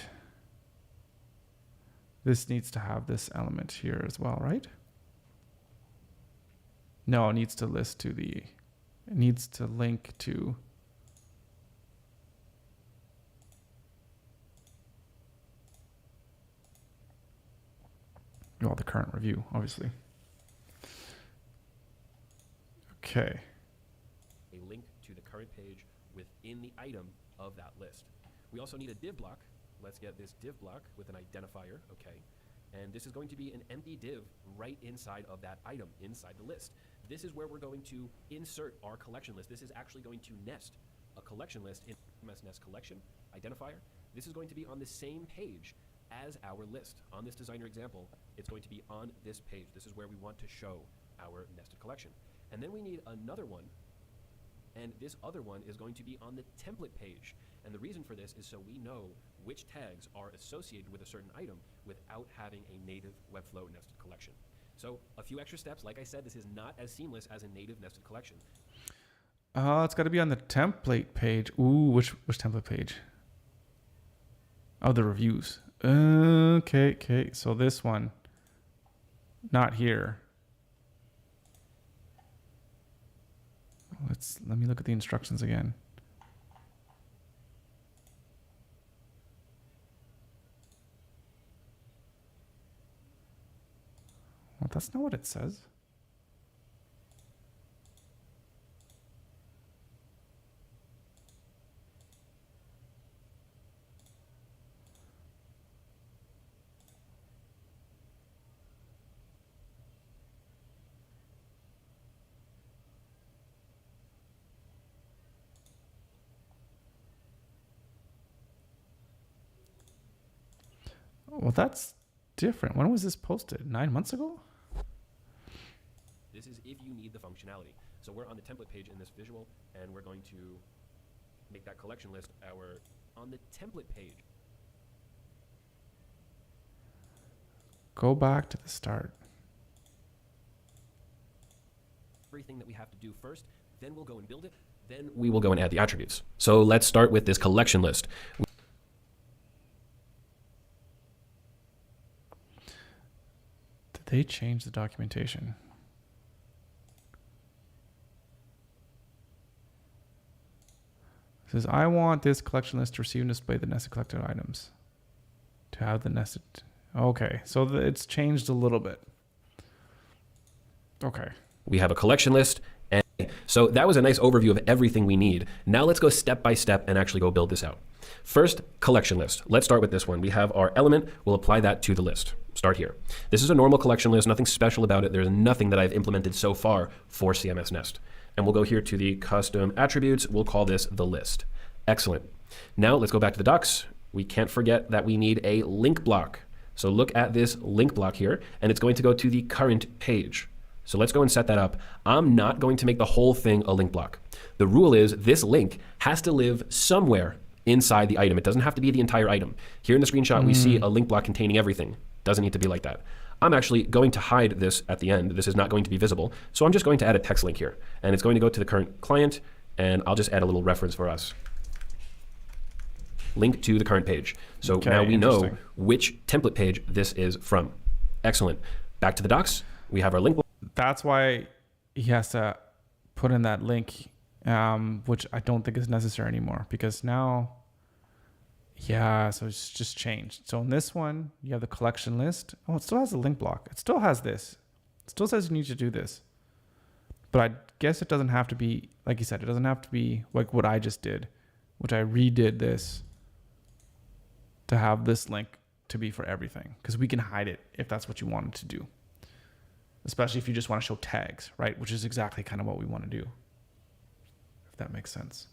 this needs to have this element here as well, right? No, it needs to list to the, it needs to link to well, the current review, obviously. Okay. A link to the current page within the item of that list. We also need a div block. Let's get this div block with an identifier, okay. And this is going to be an empty div right inside of that item, inside the list. This is where we're going to insert our collection list. This is actually going to nest a collection list in CMS Nest collection identifier. This is going to be on the same page as our list. On this designer example, it's going to be on this page. This is where we want to show our nested collection. And then we need another one, and this other one is going to be on the template page. And the reason for this is so we know which tags are associated with a certain item without having a native Webflow nested collection. So a few extra steps. Like I said, this is not as seamless as a native nested collection. It's got to be on the template page. Ooh, which template page? Oh, the reviews. Okay. So this one, not here. Let me look at the instructions again. Well, that's not what it says. Well, that's different. When was this posted? 9 months ago? This is if you need the functionality. So we're on the template page in this visual, and we're going to make that collection list on the template page. Go back to the start. Everything that we have to do first, then we'll go and build it, then we will go and add the attributes. So let's start with this collection list. Did they change the documentation? It says, I want this collection list to receive and display the nested collected items. To have the nested. Okay, so it's changed a little bit. Okay. We have a collection list. And so that was a nice overview of everything we need. Now let's go step by step and actually go build this out. First, collection list. Let's start with this one. We have our element. We'll apply that to the list. Start here. This is a normal collection list, nothing special about it. There's nothing that I've implemented so far for CMS Nest. And we'll go here to the custom attributes. We'll call this the list. Excellent. Now let's go back to the docs. We can't forget that we need a link block. So look at this link block here, and it's going to go to the current page. So let's go and set that up. I'm not going to make the whole thing a link block. The rule is this link has to live somewhere inside the item. It doesn't have to be the entire item. Here in the screenshot, we see a link block containing everything. Doesn't need to be like that. I'm actually going to hide this at the end. This is not going to be visible. So I'm just going to add a text link here. And it's going to go to the current client. And I'll just add a little reference for us. Link to the current page. So now we know which template page this is from. Excellent. Back to the docs. We have our link. That's why he has to put in that link, which I don't think is necessary anymore, because now, yeah, so it's just changed. So in this one, you have the collection list. Oh, it still has a link block. It still has this. It still says you need to do this. But I guess it doesn't have to be, like you said, it doesn't have to be like what I just did, which I redid this to have this link to be for everything, because we can hide it if that's what you wanted to do, especially if you just want to show tags, right? Which is exactly kind of what we want to do, if that makes sense.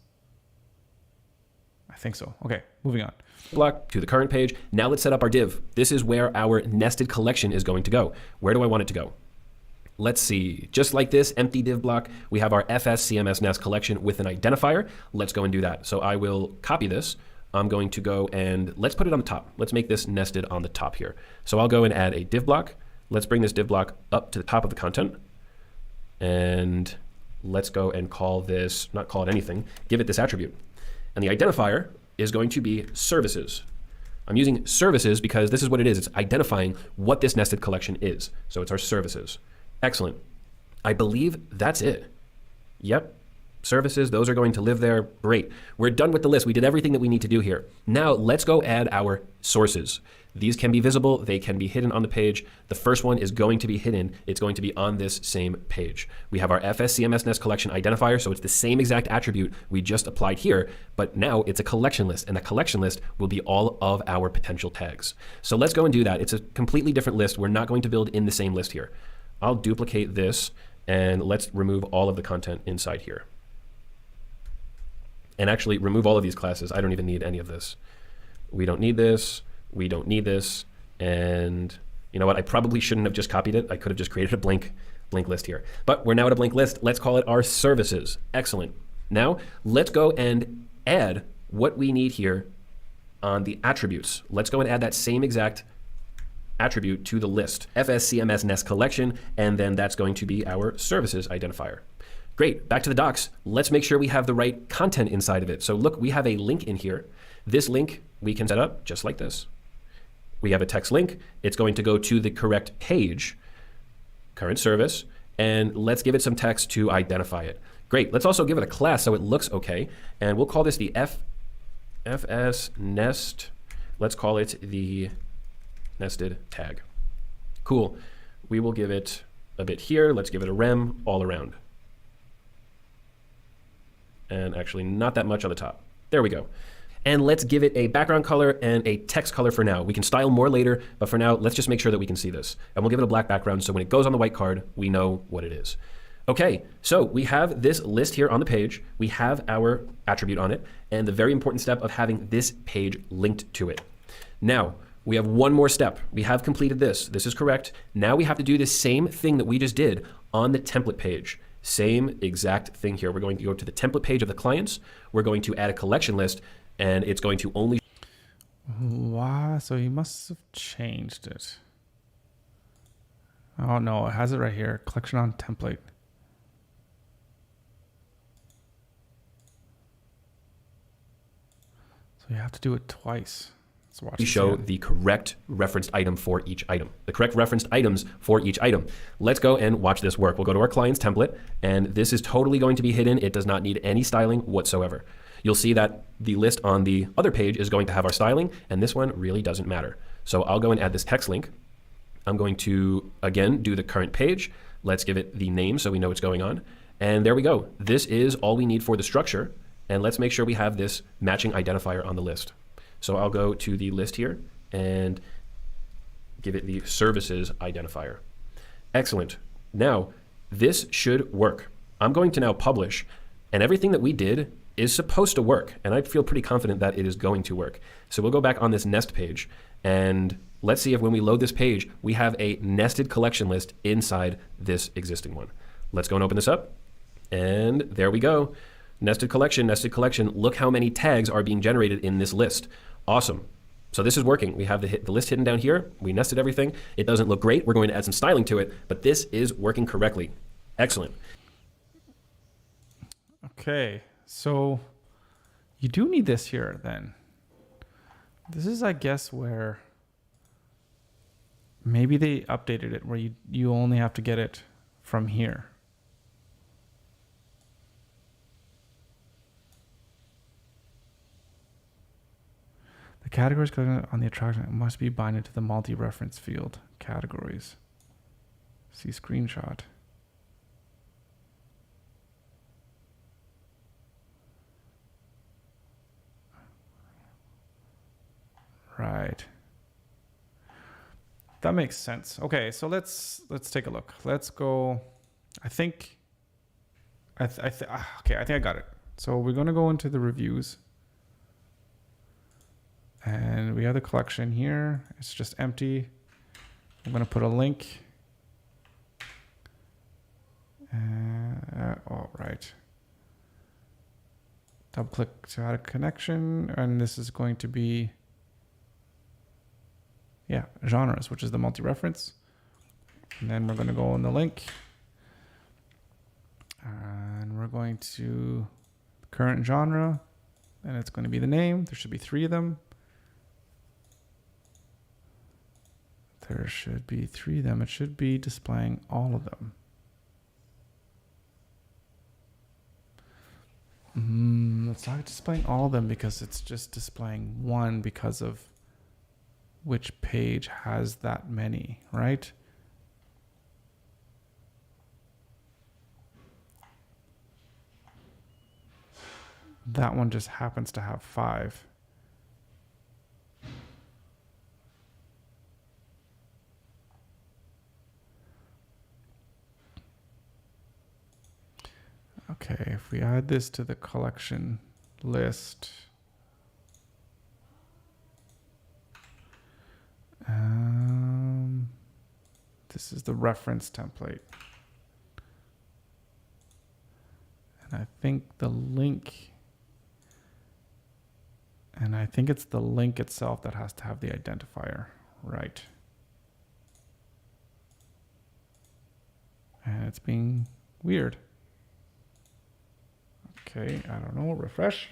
I think so. Okay, moving on. Block to the current page. Now let's set up our div. This is where our nested collection is going to go. Where do I want it to go? Let's see, just like this empty div block, we have our FS CMS nest collection with an identifier. Let's go and do that. So I will copy this. I'm going to go and let's put it on the top. Let's make this nested on the top here. So I'll go and add a div block. Let's bring this div block up to the top of the content. And let's go and call this, not call it anything, give it this attribute. And the identifier is going to be services. I'm using services because this is what it is. It's identifying what this nested collection is. So it's our services. Excellent. I believe that's it. Yep. Services, those are going to live there. Great. We're done with the list. We did everything that we need to do here. Now let's go add our sources. These can be visible. They can be hidden on the page. The first one is going to be hidden. It's going to be on this same page. We have our FS CMS Nest collection identifier. So it's the same exact attribute we just applied here, but now it's a collection list, and the collection list will be all of our potential tags. So let's go and do that. It's a completely different list. We're not going to build in the same list here. I'll duplicate this and let's remove all of the content inside here. And actually remove all of these classes. I don't even need any of this. We don't need this. We don't need this. And you know what? I probably shouldn't have just copied it. I could have just created a blank list here. But we're now at a blank list. Let's call it our services. Excellent. Now let's go and add what we need here on the attributes. Let's go and add that same exact attribute to the list. FSCMS Nest collection, and then that's going to be our services identifier. Great, back to the docs. Let's make sure we have the right content inside of it. So look, we have a link in here. This link we can set up just like this. We have a text link. It's going to go to the correct page, current service, and let's give it some text to identify it. Great, let's also give it a class so it looks okay. And we'll call this the FS Nest. Let's call it the nested tag. Cool, we will give it a bit here. Let's give it a rem all around. And actually not that much on the top. There we go. And let's give it a background color and a text color for now. We can style more later, but for now, let's just make sure that we can see this. And we'll give it a black background so when it goes on the white card, we know what it is. Okay, so we have this list here on the page. We have our attribute on it, and the very important step of having this page linked to it. Now, we have one more step. We have completed this. This is correct. Now we have to do the same thing that we just did on the template page. Same exact thing here. We're going to go to the template page of the clients. We're going to add a collection list, and it's going to only... Wow, so he must have changed it. Oh no, it has it right here. Collection on template. So you have to do it twice. Let's watch. We show the correct referenced item for each item. The correct referenced items for each item. Let's go and watch this work. We'll go to our client's template, and this is totally going to be hidden. It does not need any styling whatsoever. You'll see that the list on the other page is going to have our styling, and this one really doesn't matter. So I'll go and add this text link. I'm going to, again, do the current page. Let's give it the name so we know what's going on. And there we go. This is all we need for the structure. And let's make sure we have this matching identifier on the list. So I'll go to the list here and give it the services identifier. Excellent. Now, this should work. I'm going to now publish, and everything that we did is supposed to work, and I feel pretty confident that it is going to work. So we'll go back on this nest page, and let's see if when we load this page, we have a nested collection list inside this existing one. Let's go and open this up, and there we go. Nested collection, nested collection. Look how many tags are being generated in this list. Awesome. So this is working. We have the list hidden down here. We nested everything. It doesn't look great. We're going to add some styling to it, but this is working correctly. Excellent. Okay, so you do need this here then. This is, I guess, where maybe they updated it where you only have to get it from here. The categories on the attraction must be binded to the multi-reference field. Categories. See screenshot. Right. That makes sense. Okay, so let's take a look. Let's go. I think I think I got it. So we're going to go into the reviews. And we have the collection here. It's just empty. I'm going to put a link. All right. Double click to add a connection. And this is going to be, yeah, genres, which is the multi-reference. And then we're going to go in the link. And we're going to current genre. And it's going to be the name. There should be 3 of them. There should be 3 of them. It should be displaying all of them. It's not displaying all of them because it's just displaying one because of which page has that many, right? That one just happens to have 5. Okay, if we add this to the collection list, this is the reference template. And I think the link, and I think it's the link itself that has to have the identifier, right? And it's being weird. Okay, I don't know, refresh.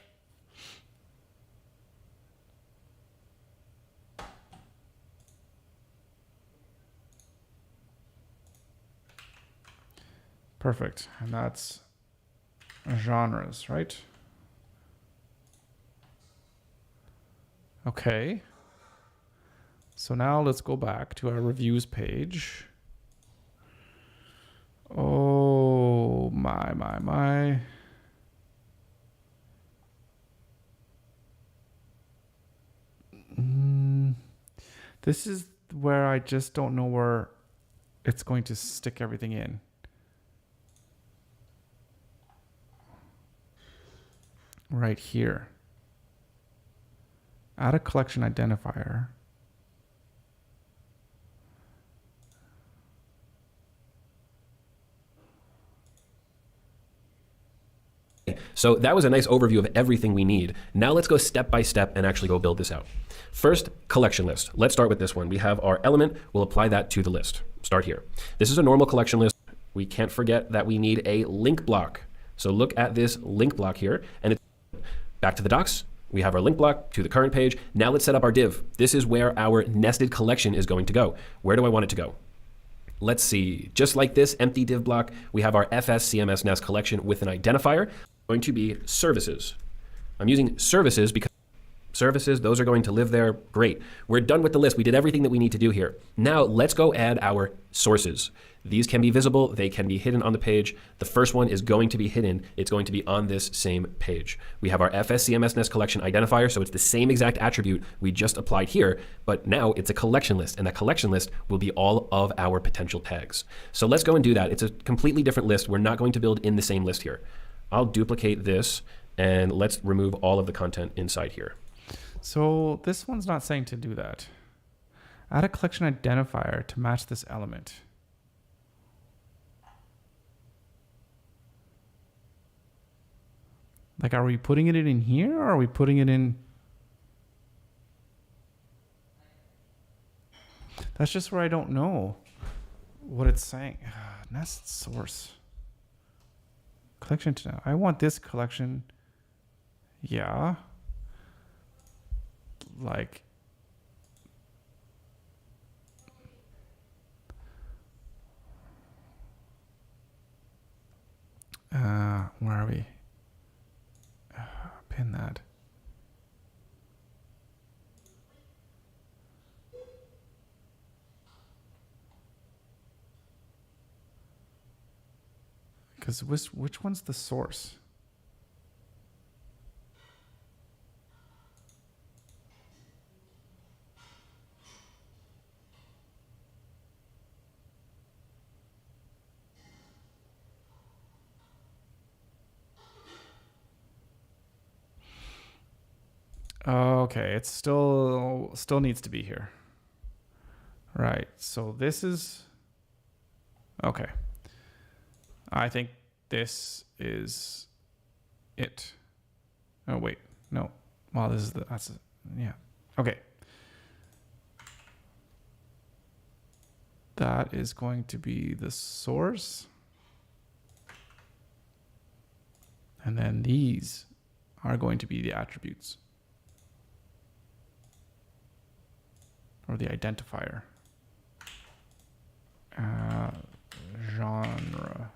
Perfect, and that's genres, right? Okay. So now let's go back to our reviews page. Oh, my. This is where I just don't know where it's going to stick everything in. Right here. Add a collection identifier. So that was a nice overview of everything we need. Now let's go step by step and actually go build this out. First, collection list. Let's start with this one. We have our element. We'll apply that to the list. Start here. This is a normal collection list. We can't forget that we need a link block. So look at this link block here, and it's back to the docs. We have our link block to the current page. Now let's set up our div. This is where our nested collection is going to go. Where do I want it to go? Let's see. Just like this empty div block, we have our FS CMS nest collection with an identifier. Going to be services. I'm using services because services, those are going to live there. Great. We're done with the list. We did everything that we need to do here. Now let's go add our sources. These can be visible. They can be hidden on the page. The first one is going to be hidden. It's going to be on this same page. We have our FSCMS nest collection identifier, so it's the same exact attribute we just applied here, but now it's a collection list, and that collection list will be all of our potential tags. So let's go and do that. It's a completely different list. We're not going to build in the same list here. I'll duplicate this, and let's remove all of the content inside here. So this one's not saying to do that. Add a collection identifier to match this element. Like, are we putting it in here, or are we putting it in? That's just where I don't know what it's saying. Nest source. Collection to, I want this collection. Yeah. Like. Where are we? Pin that. Because which one's the source? Okay, it still needs to be here. Right. So this is okay. I think this is it. Oh wait, no. Well, this is yeah. Okay. That is going to be the source. And then these are going to be the attributes. Or the identifier. Genre.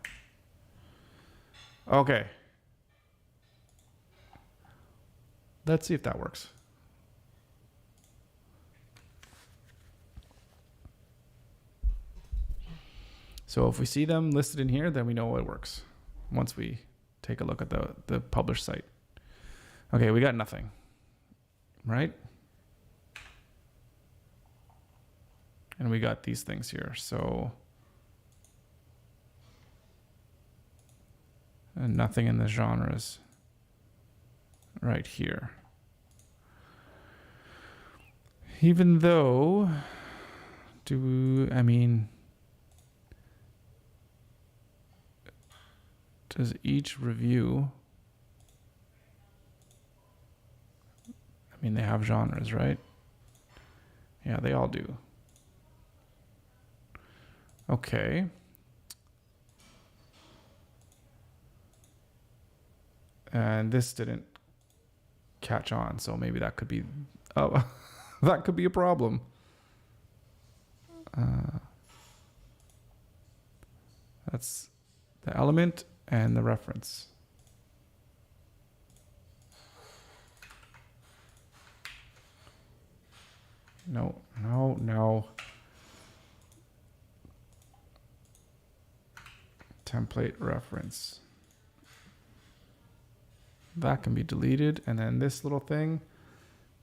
Okay. Let's see if that works. So if we see them listed in here, then we know it works. Once we take a look at the published site. Okay, we got nothing. Right? And we got these things here. So and nothing in the genres right here. Even though, does each review, they have genres, right? Yeah, they all do. Okay. And this didn't catch on, so maybe that could be, that could be a problem. That's the element and the reference. No. Template reference. That can be deleted. And then this little thing,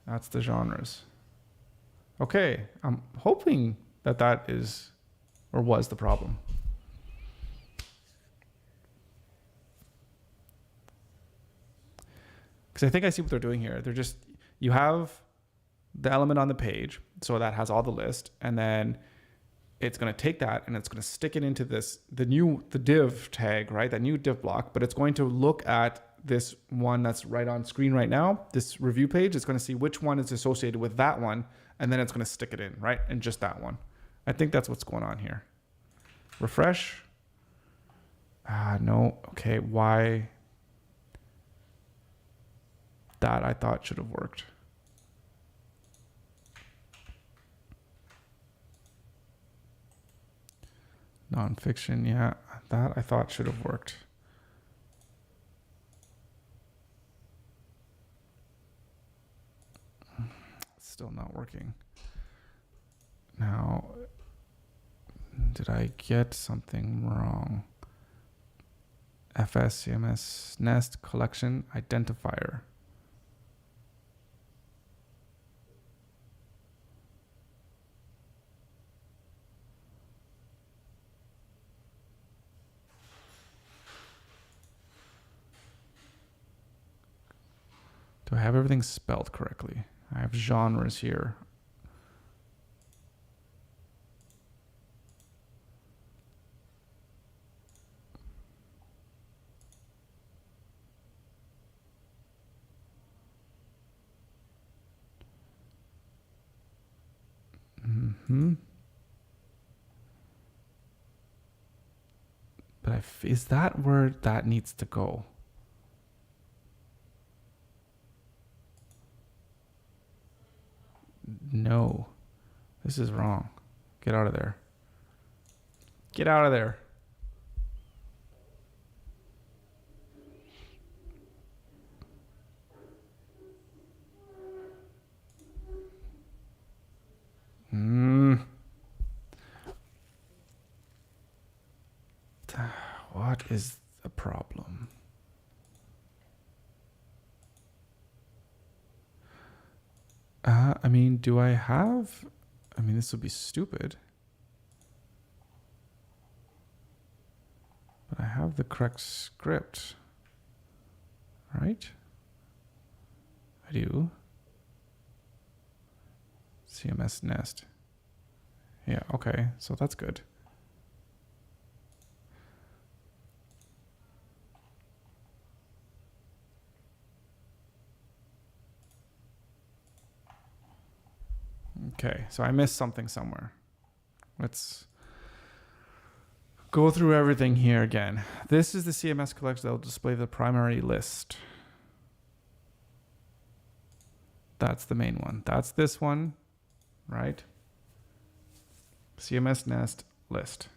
that's the genres. Okay, I'm hoping that is or was the problem. Because I think I see what they're doing here. They're just, you have the element on the page, so that has all the list, and then it's going to take that and it's going to stick it into the div tag, right? That new div block, but it's going to look at this one that's right on screen right now, this review page. It's going to see which one is associated with that one, and then it's going to stick it in, right? And just that one. I think that's what's going on here. Refresh. No. Okay, why? That I thought should have worked. Nonfiction, yeah, that I thought should have worked. Still not working. Now, did I get something wrong? FS, CMS, Nest, collection, identifier. Do I have everything spelled correctly? I have genres here. is that where that needs to go? No, this is wrong. Get out of there. Get out of there. What is the problem? I mean, do I have... I mean, this would be stupid. But I have the correct script. Right? I do. CMS nest. Yeah, okay. So that's good. Okay, so I missed something somewhere. Let's go through everything here again. This is the CMS collection that will display the primary list. That's the main one. That's this one, right? CMS nest list.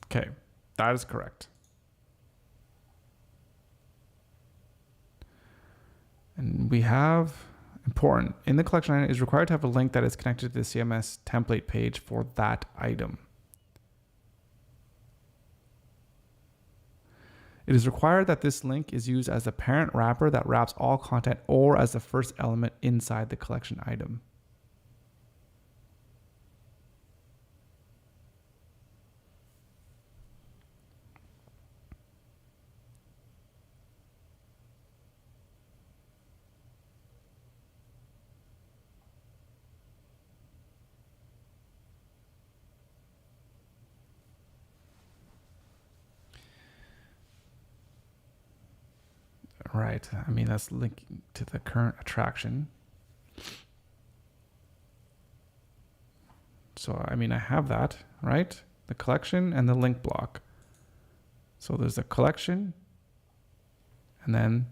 Okay, that is correct. And we have, important, in the collection item, it is required to have a link that is connected to the CMS template page for that item. It is required that this link is used as the parent wrapper that wraps all content or as the first element inside the collection item. Right. I mean, that's linking to the current attraction. So, I mean, I have that, right? The collection and the link block. So there's a collection, and then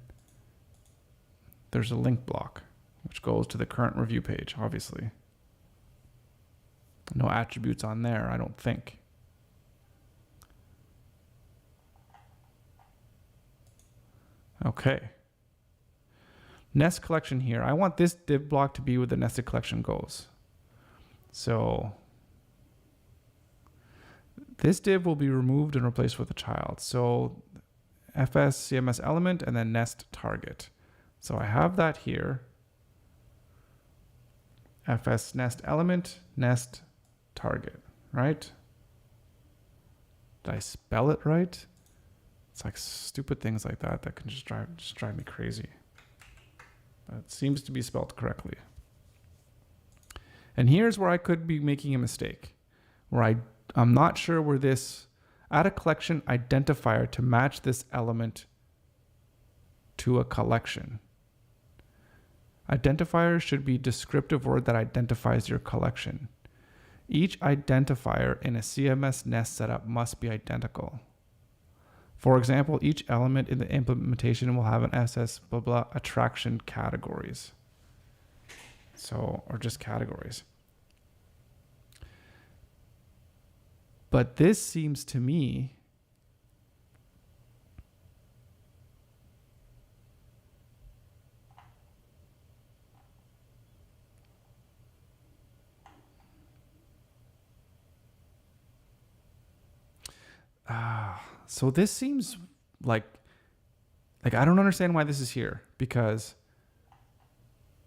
there's a link block, which goes to the current review page, obviously. No attributes on there, I don't think. Okay. Nest collection here. I want this div block to be where the nested collection goes. So this div will be removed and replaced with a child. So FS CMS element and then nest target. So I have that here. FS nest element, nest target, right? Did I spell it right? It's like stupid things like that that can just drive me crazy. But it seems to be spelled correctly. And here's where I could be making a mistake, where I'm not sure where this add a collection identifier to match this element to a collection. Identifier should be a descriptive word that identifies your collection. Each identifier in a CMS nest setup must be identical. For example, each element in the implementation will have an SS blah blah attraction categories. So, or just categories. But this seems to me so this seems like I don't understand why this is here, because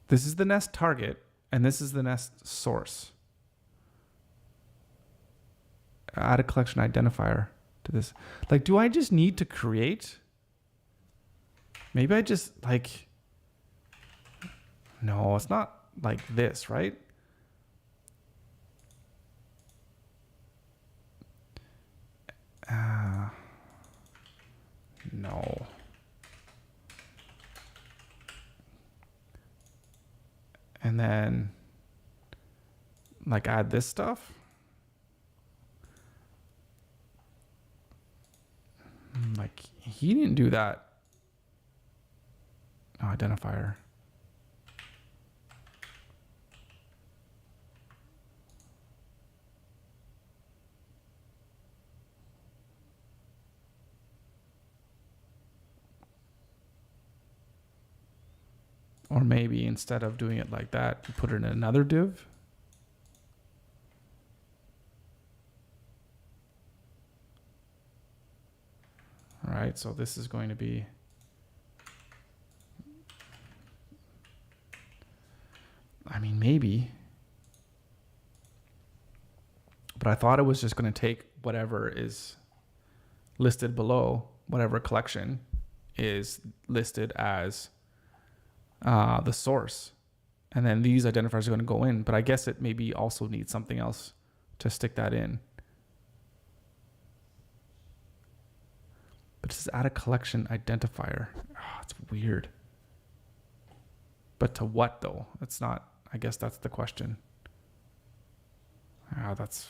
this is the nest target and this is the nest source. Add a collection identifier to this. Like, do I just need to create? Maybe I just like, no, it's not like this, right? No. And then like add this stuff. Like he didn't do that. Oh, identifier. Or maybe instead of doing it like that, you put it in another div. All right, so this is going to be, I mean, maybe, but I thought it was just going to take whatever is listed below, whatever collection is listed as the source. And then these identifiers are going to go in, but I guess it maybe also needs something else to stick that in. But it says add a collection identifier. Oh, it's weird. But to what though? It's not, I guess that's the question. Ah, that's,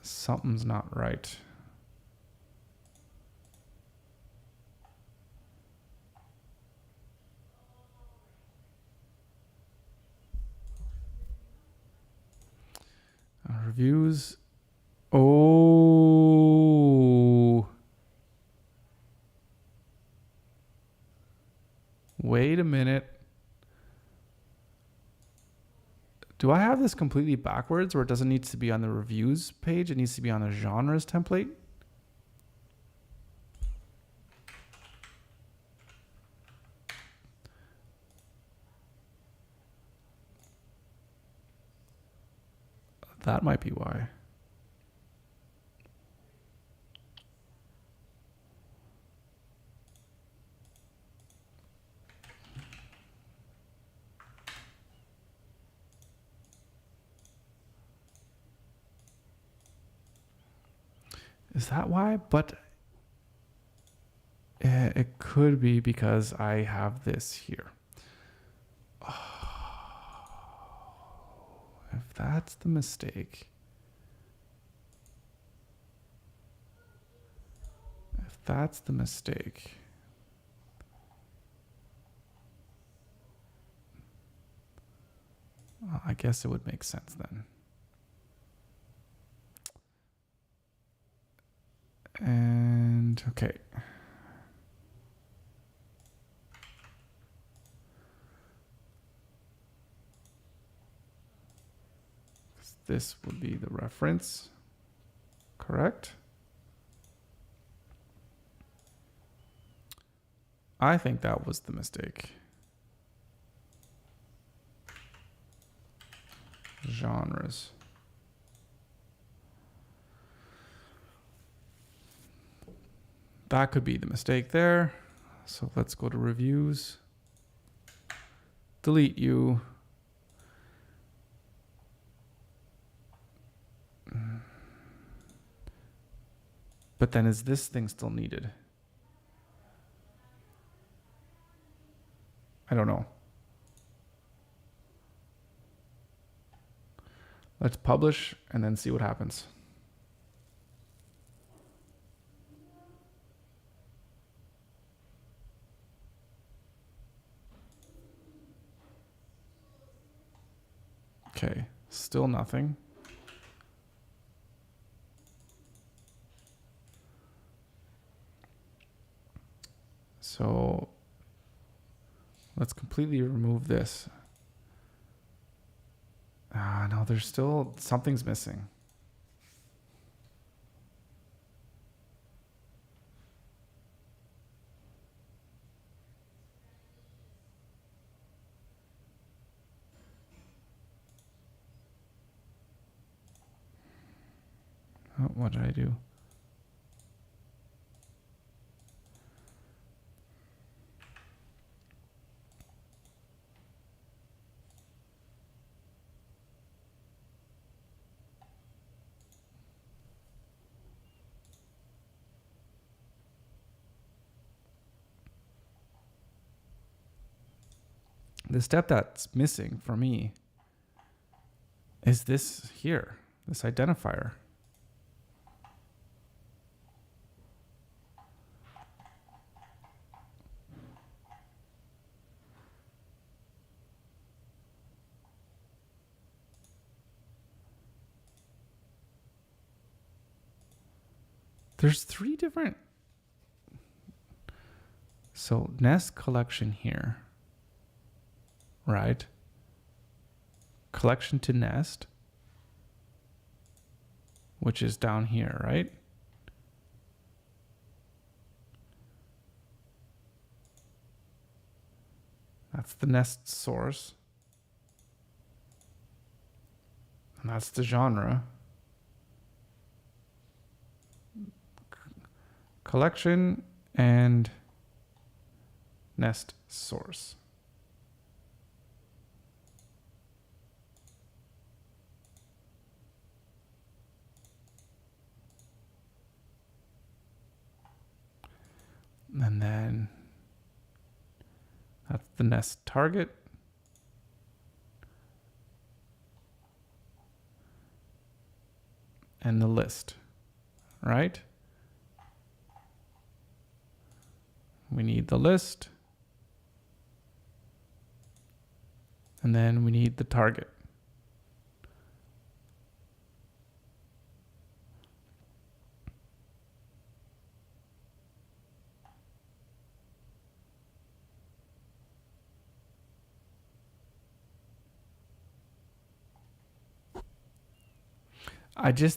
something's not right. Reviews. Oh. Wait a minute. Do I have this completely backwards, or it doesn't need to be on the reviews page? It needs to be on the genres template? That might be why. Is that why? But it could be because I have this here. Oh, if that's the mistake. If that's the mistake. I guess it would make sense then. And okay. This would be the reference, correct? I think that was the mistake. Genres. That could be the mistake there. So let's go to reviews. Delete you. But then is this thing still needed? I don't know. Let's publish and then see what happens. Okay, still nothing. So let's completely remove this. No, there's still, something's missing. Oh, what did I do? The step that's missing for me is this here, this identifier. There's 3 different. So nest collection here, right? Collection to nest, which is down here, right? That's the nest source. And that's the genre. Collection and nest source. And then that's the nest target. And the list, right? We need the list. And then we need the target.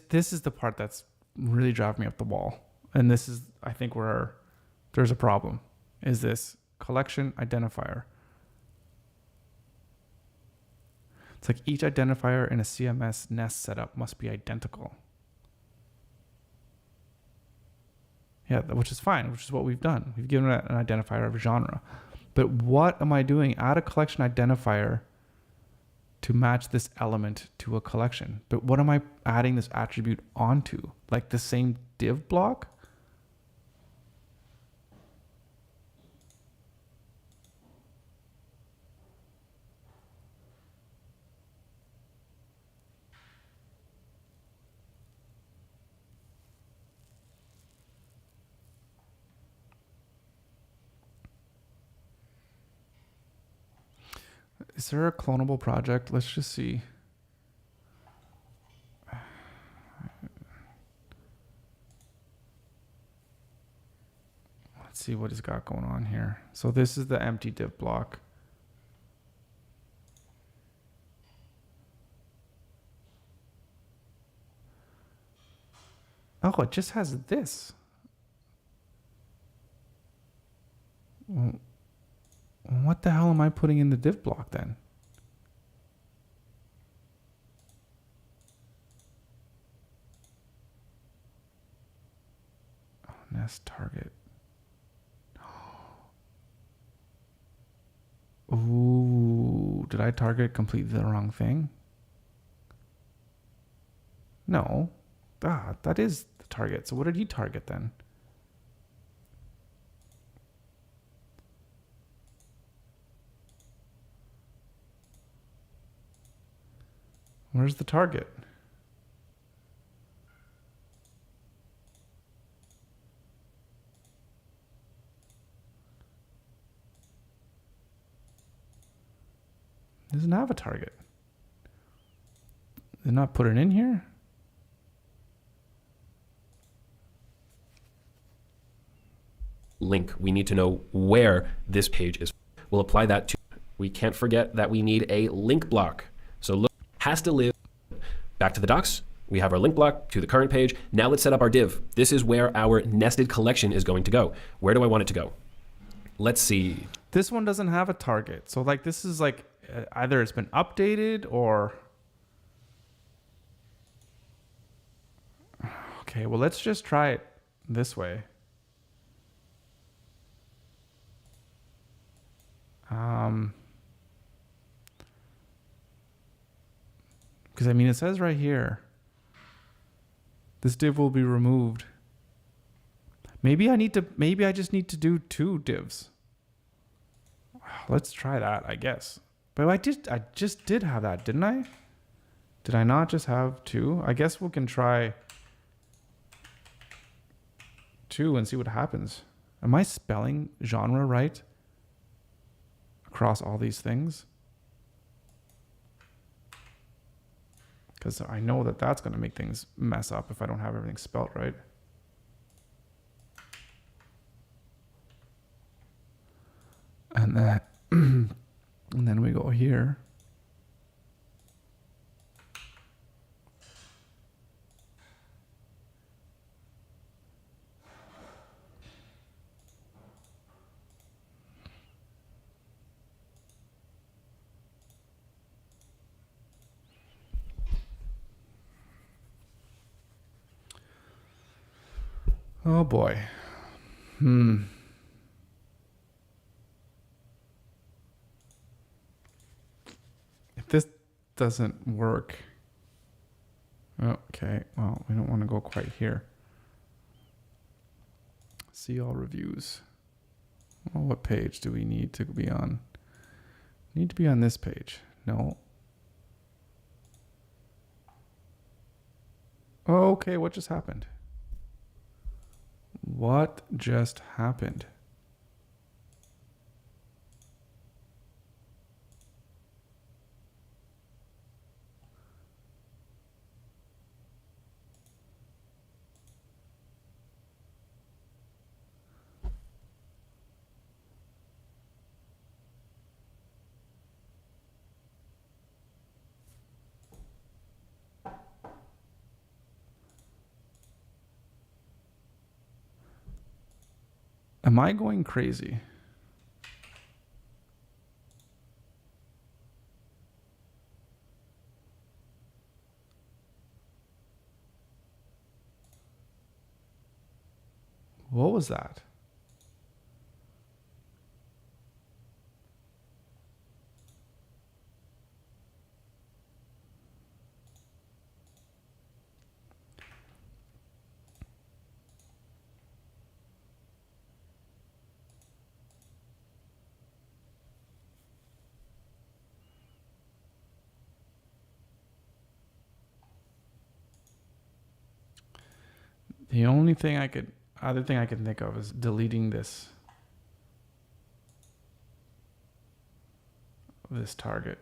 This is the part that's really driving me up the wall. And this is, I think, where there's a problem, is this collection identifier. It's like each identifier in a CMS nest setup must be identical. Yeah, which is fine, which is what we've done. We've given it an identifier of genre. But what am I doing? Add a collection identifier to match this element to a collection. But what am I adding this attribute onto? Like the same div block? Is there a clonable project? Let's just see. Let's see what it's got going on here. So this is the empty div block. Oh, it just has this. What the hell am I putting in the div block then? Oh, nest target. Ooh, did I target completely the wrong thing? No. That is the target. So what did he target then? Where's the target? Doesn't have a target. Did not put it in here? Link. We need to know where this page is. We'll apply that to. We can't forget that we need a link block. So look, has to live back to the docs. We have our link block to the current page. Now let's set up our div. This is where our nested collection is going to go. Where do I want it to go? Let's see. This one doesn't have a target. So like this is like either it's been updated or... Okay, well let's just try it this way. Because I mean, it says right here, this div will be removed. Maybe I just need to do 2 divs. Let's try that, I guess. But I just did have that, didn't I? Did I not just have 2? I guess we can try 2 and see what happens. Am I spelling genre right across all these things? Because I know that that's going to make things mess up if I don't have everything spelt right. And then, and then we go here. Oh boy. If this doesn't work. Okay, well, we don't want to go quite here. See all reviews. Well, what page do we need to be on? Need to be on this page. No. Okay, what just happened? What just happened? Am I going crazy? What was that? The only thing other thing I can think of is deleting this target.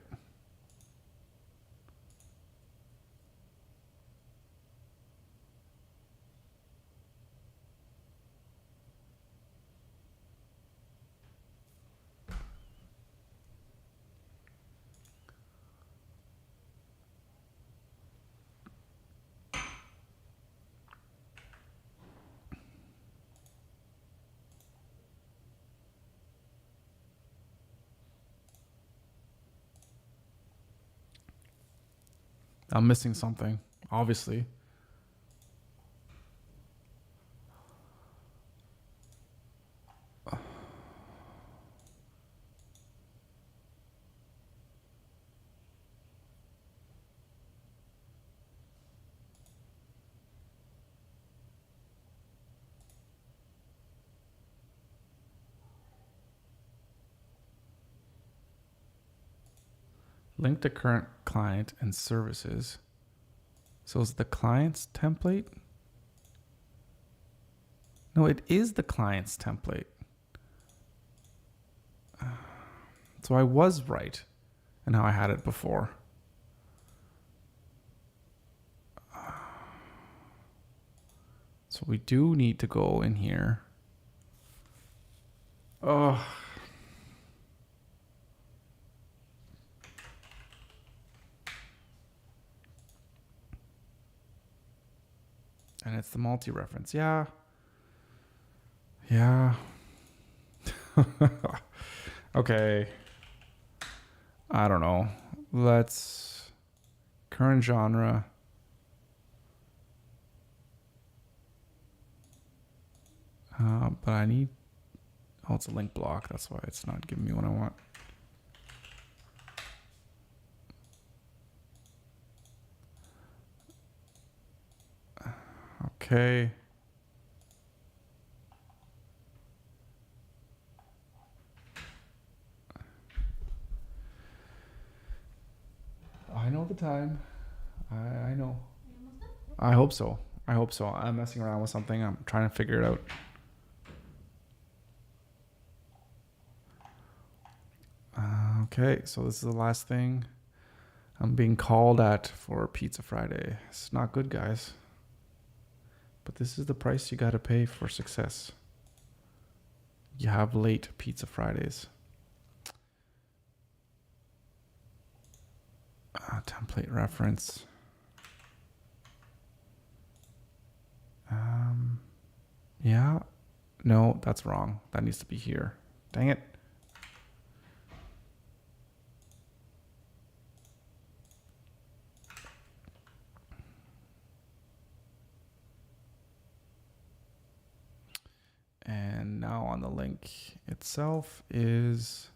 I'm missing something, obviously. Link to current client and services. So is the client's template? No, it is the client's template. So I was right in how I had it before. So we do need to go in here. Oh. And it's the multi-reference. Yeah. Yeah. Okay. I don't know. Let's current genre. But I need, it's a link block. That's why it's not giving me what I want. Okay. I know the time. I know. I hope so. I hope so. I'm messing around with something. I'm trying to figure it out. Okay, so this is the last thing I'm being called at for Pizza Friday. It's not good, guys. But this is the price you got to pay for success. You have late Pizza Fridays. Template reference. Yeah. No, that's wrong. That needs to be here. Dang it. And now on the link itself is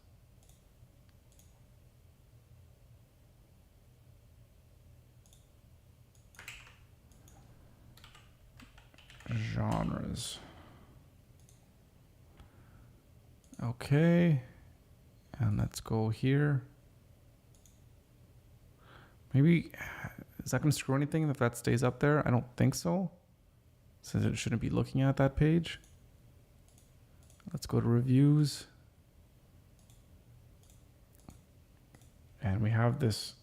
genres. Okay. And let's go here. Maybe, is that going to screw anything if that stays up there? I don't think so. Since it shouldn't be looking at that page. Let's go to reviews. And we have this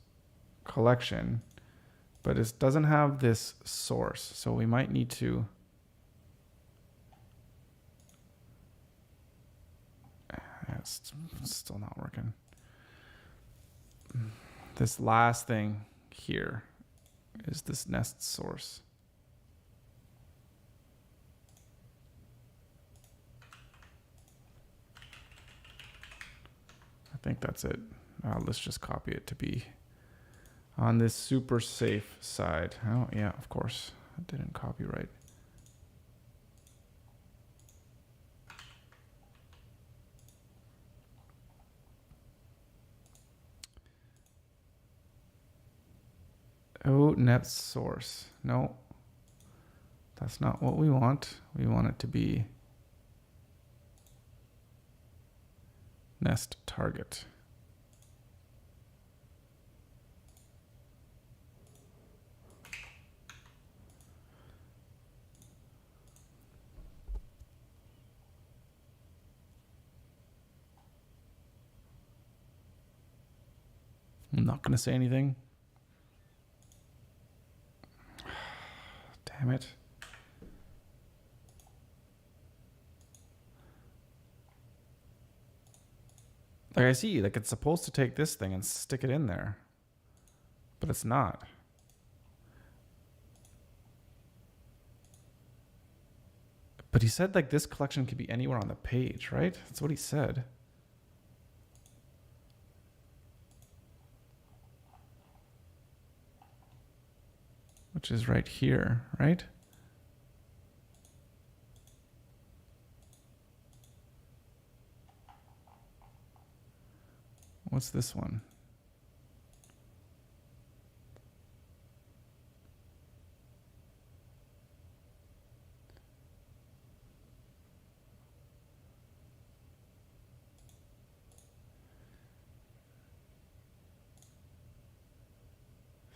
collection, but it doesn't have this source. So we might need to it's still not working. This last thing here is this nest source. I think that's it. Let's just copy it to be on this super safe side. Oh, yeah, of course. I didn't copy right. Oh, net source. No, that's not what we want. We want it to be nest target. I'm not going to say anything. Damn it. Like I see, like it's supposed to take this thing and stick it in there, but it's not. But he said like this collection could be anywhere on the page, right? That's what he said. Which is right here, right? What's this one?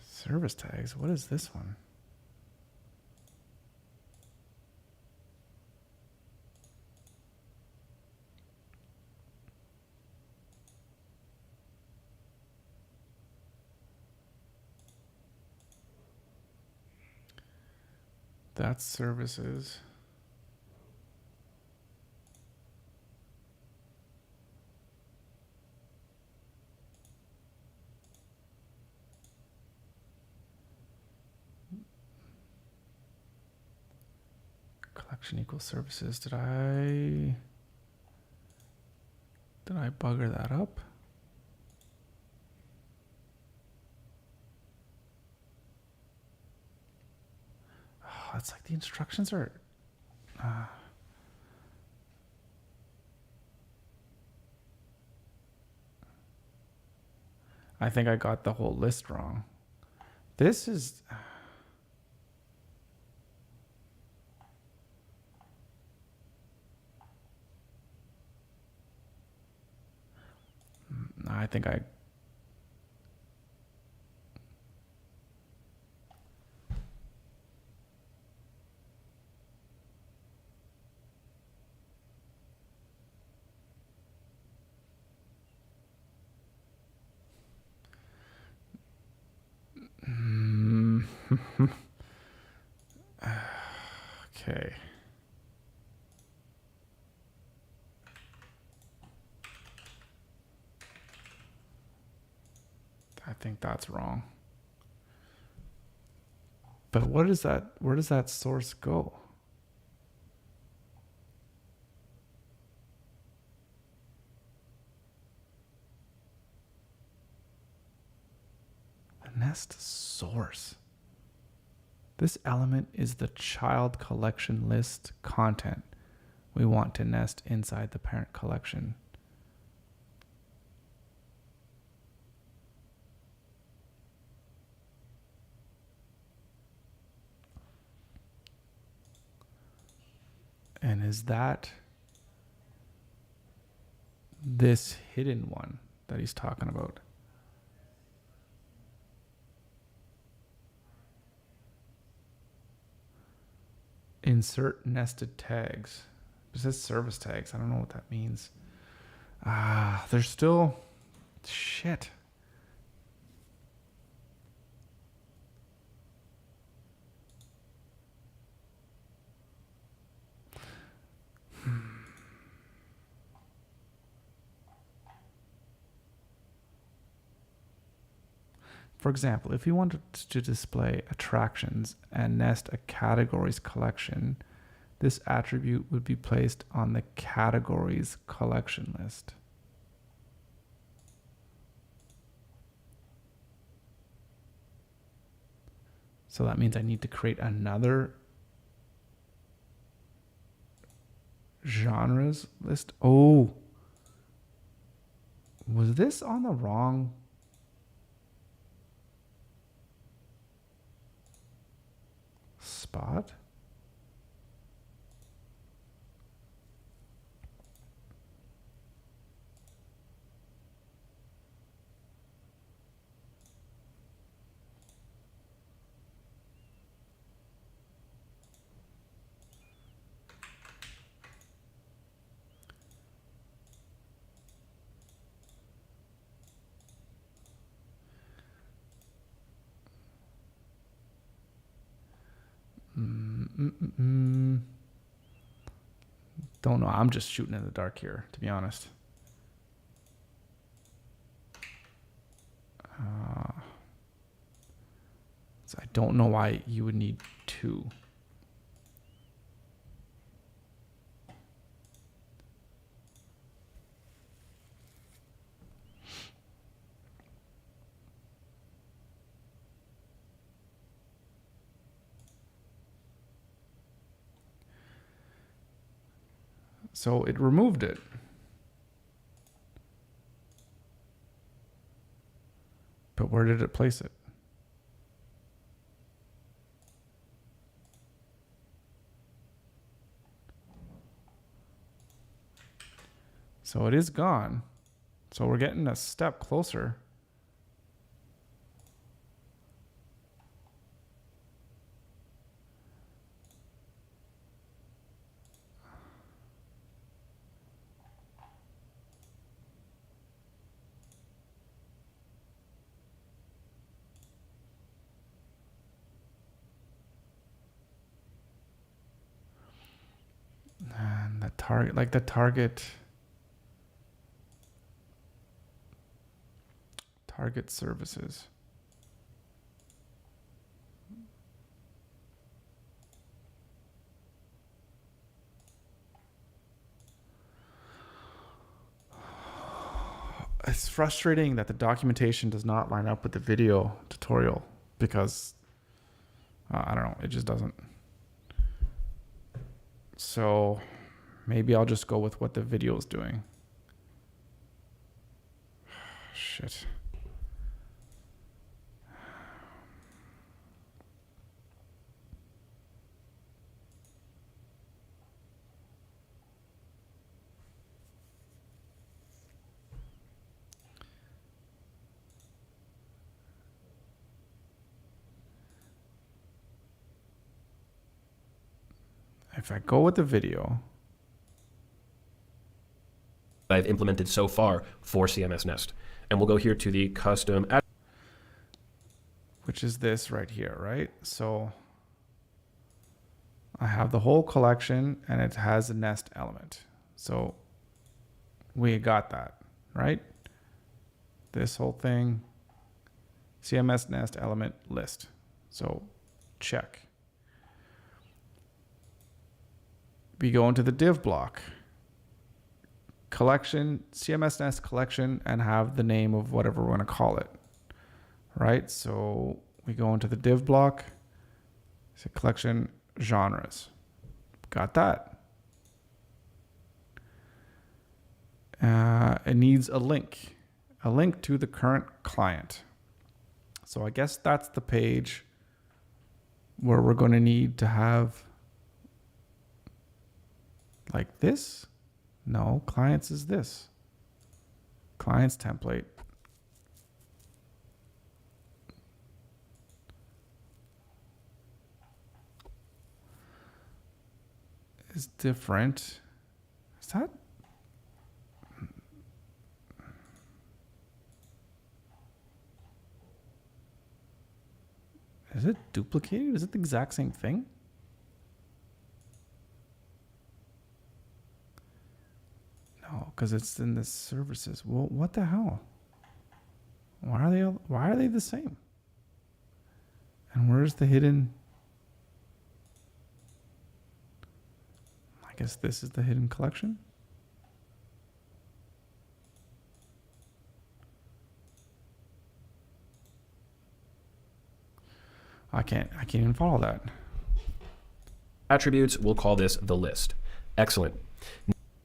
Service tags. What is this one? That's services. Collection equals services. Did I bugger that up? Oh, it's like the instructions are I think I got the whole list wrong. This is I think Okay. I think that's wrong. But what is that? Where does that source go? The nest source. This element is the child collection list content we want to nest inside the parent collection. And is that this hidden one that he's talking about? Insert nested tags. It says service tags. I don't know what that means. There's still shit. For example, if you wanted to display attractions and nest a categories collection, this attribute would be placed on the categories collection list. So that means I need to create another genres list. Oh, was this on the wrong? Spot? Don't know. I'm just shooting in the dark here, to be honest. So I don't know why you would need two. So it removed it. But where did it place it? So it is gone. So we're getting a step closer. And the target, like the target services. It's frustrating that the documentation does not line up with the video tutorial because I don't know, it just doesn't. So maybe I'll just go with what the video is doing. Shit. If I go with the video, I've implemented so far for CMS Nest. And we'll go here to the custom which is this right here, right? So I have the whole collection and it has a nest element. So we got that, right? This whole thing, CMS nest element list. So check. We go into the div block, collection, CMS nest collection, and have the name of whatever we're going to call it, right? So we go into the div block, so collection genres. Got that. It needs a link to the current client. So I guess that's the page where we're going to need to have like this. No, clients is this. Clients template. Is different. Is that? Is it duplicated? Is it the exact same thing? No, because it's in the services. Well, what the hell? Why are they the same? And where's the hidden? I guess this is the hidden collection. I can't even follow that. Attributes, we'll call this the list. Excellent.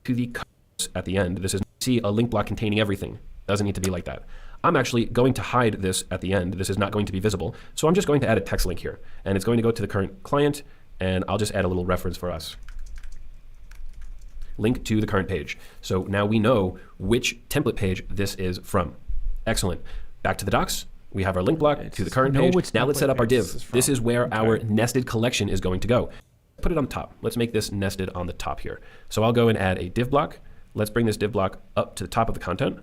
To the colors at the end, this is see a link block containing everything. Doesn't need to be like that. I'm actually going to hide this at the end. This is not going to be visible. So I'm just going to add a text link here. And it's going to go to the current client. And I'll just add a little reference for us. Link to the current page. So now we know which template page this is from. Excellent. Back to the docs. We have our link block to the current page. Now let's set up our div. This is where our nested collection is going to go. Put it on top. Let's make this nested on the top here. So I'll go and add a div block. Let's bring this div block up to the top of the content.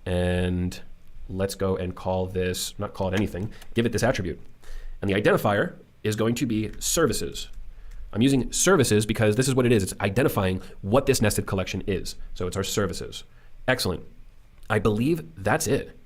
And let's go and call this, not call it anything, give it this attribute. And the identifier is going to be services. I'm using services because this is what it is. It's identifying what this nested collection is. So it's our services. Excellent. I believe that's it.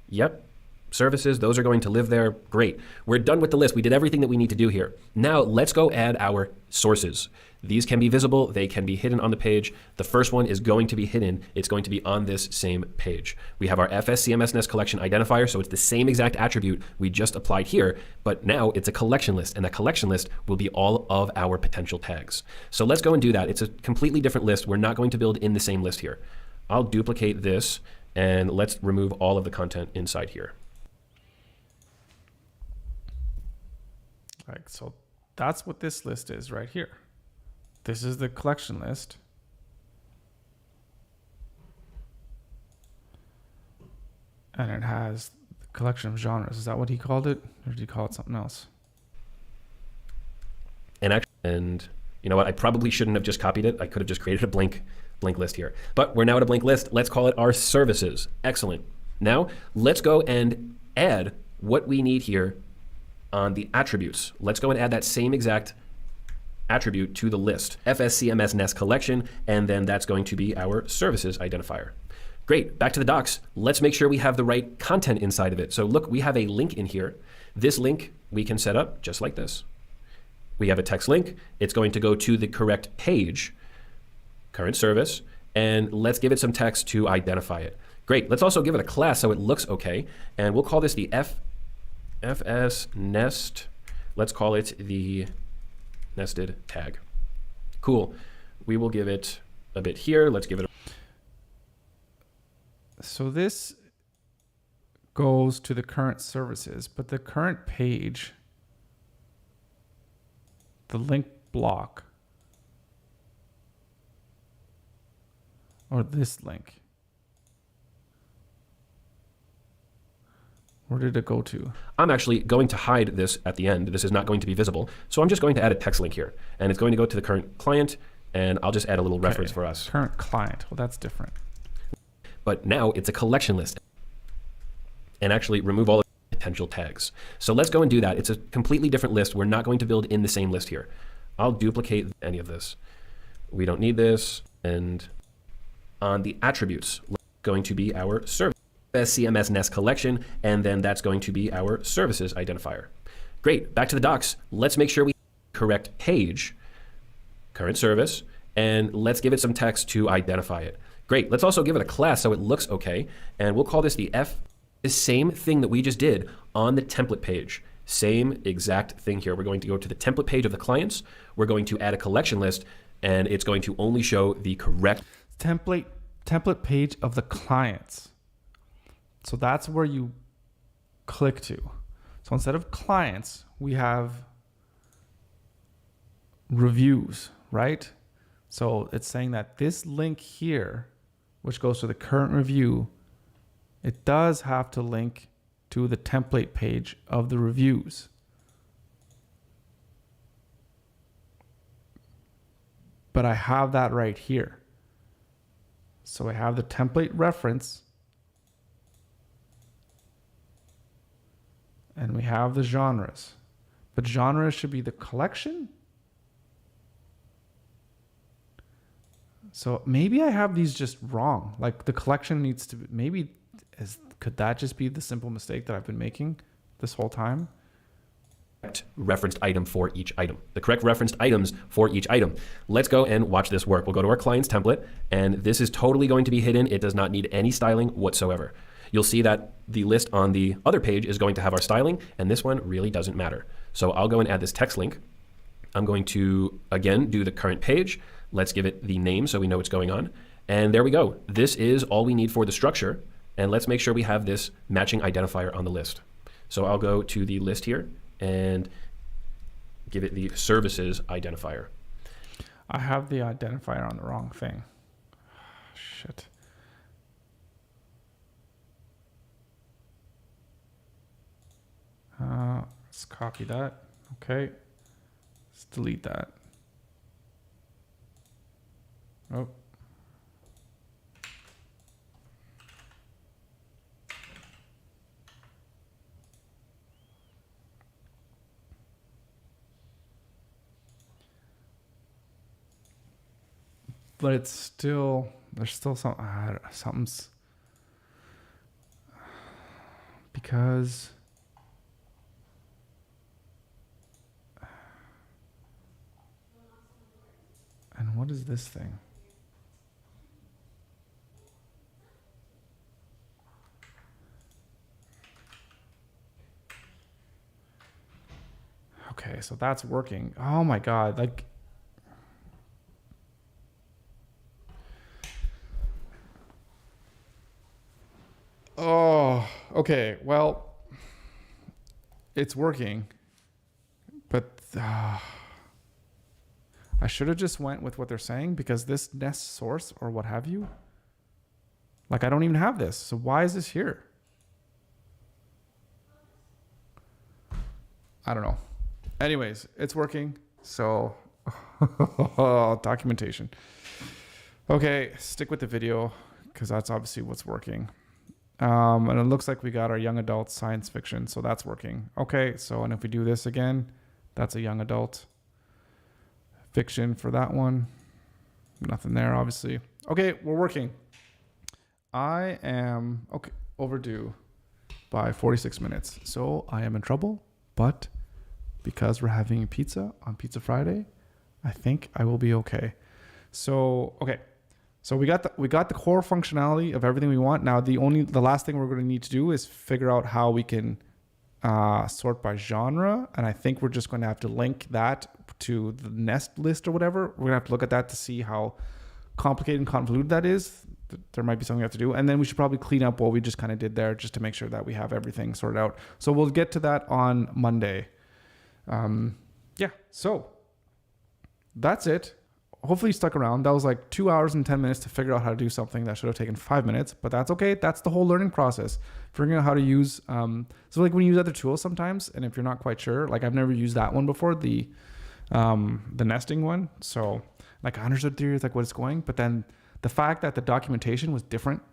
Yep. Services, those are going to live there. Great. We're done with the list. We did everything that we need to do here. Now let's go add our sources. These can be visible. They can be hidden on the page. The first one is going to be hidden. It's going to be on this same page. We have our FS-CMS Nest collection identifier, so it's the same exact attribute we just applied here, but now it's a collection list, and that collection list will be all of our potential tags. So let's go and do that. It's a completely different list. We're not going to build in the same list here. I'll duplicate this, and let's remove all of the content inside here. Like, so that's what this list is right here. This is the collection list. And it has the collection of genres. Is that what he called it? Or did he call it something else? And you know what? I probably shouldn't have just copied it. I could have just created a blank list here. But we're now at a blank list. Let's call it our services. Excellent. Now let's go and add what we need here on the attributes. Let's go and add that same exact attribute to the list. FSCMS Nest collection, and then that's going to be our services identifier. Great, back to the docs. Let's make sure we have the right content inside of it. So look, we have a link in here. This link we can set up just like this. We have a text link. It's going to go to the correct page, current service, and let's give it some text to identify it. Great, let's also give it a class so it looks okay, and we'll call this the FS nest. Let's call it the nested tag. Cool. We will give it a bit here. Let's give it So this goes to the current services, but the current page, the link block, or this link, where did it go to? I'm actually going to hide this at the end. This is not going to be visible. So I'm just going to add a text link here. And it's going to go to the current client. And I'll just add a little reference for us. Current client. Well, that's different. But now it's a collection list. And actually remove all of the potential tags. So let's go and do that. It's a completely different list. We're not going to build in the same list here. I'll duplicate any of this. We don't need this. And on the attributes, going to be our service CMS Nest collection, and then that's going to be our services identifier. Great, back to the docs. Let's make sure we correct page, current service, and let's give it some text to identify it. Great, let's also give it a class so it looks okay, and we'll call this the the same thing that we just did on the template page. Same exact thing here. We're going to go to the template page of the clients. We're going to add a collection list, and it's going to only show the correct template page of the clients. So that's where you click to. So instead of clients, we have reviews, right? So it's saying that this link here, which goes to the current review, it does have to link to the template page of the reviews. But I have that right here. So I have the template reference, and we have the genres. But genres should be the collection. So maybe I have these just wrong. Like the collection needs to be, could that just be the simple mistake that I've been making this whole time? Referenced item for each item. The correct referenced items for each item. Let's go and watch this work. We'll go to our client's template, and this is totally going to be hidden. It does not need any styling whatsoever. You'll see that the list on the other page is going to have our styling, and this one really doesn't matter. So I'll go and add this text link. I'm going to, again, do the current page. Let's give it the name so we know what's going on. And there we go. This is all we need for the structure. And let's make sure we have this matching identifier on the list. So I'll go to the list here and give it the services identifier. I have the identifier on the wrong thing. Shit. Let's copy that. Okay. Let's delete that. Oh. But it's still, there's still something's, because and what is this thing? Okay, so that's working. Oh my God, like, oh, okay. Well, it's working, but I should have just went with what they're saying, because this nest source or what have you, like I don't even have this. So why is this here? I don't know. Anyways, it's working. So documentation. Okay, stick with the video because that's obviously what's working. And it looks like we got our young adult science fiction. So that's working. Okay, so and if we do this again, that's a young adult fiction for that one. Nothing there, obviously. Okay, we're working. I am overdue by 46 minutes. So I am in trouble, but because we're having pizza on Pizza Friday, I think I will be okay. So, okay. So we got the core functionality of everything we want. Now the last thing we're going to need to do is figure out how we can sort by genre, and I think we're just going to have to link that to the nest list or whatever. We're going to have to look at that to see how complicated and convoluted that is. There might be something we have to do, and then we should probably clean up what we just kind of did there just to make sure that we have everything sorted out. So we'll get to that on Monday. Yeah, so that's it. Hopefully you stuck around. That was like 2 hours and 10 minutes to figure out how to do something that should have taken 5 minutes, but that's okay. That's the whole learning process. Figuring out how to use, so like when you use other tools sometimes, and if you're not quite sure, like I've never used that one before, the nesting one. So like I understood theory, like what it's going, but then the fact that the documentation was different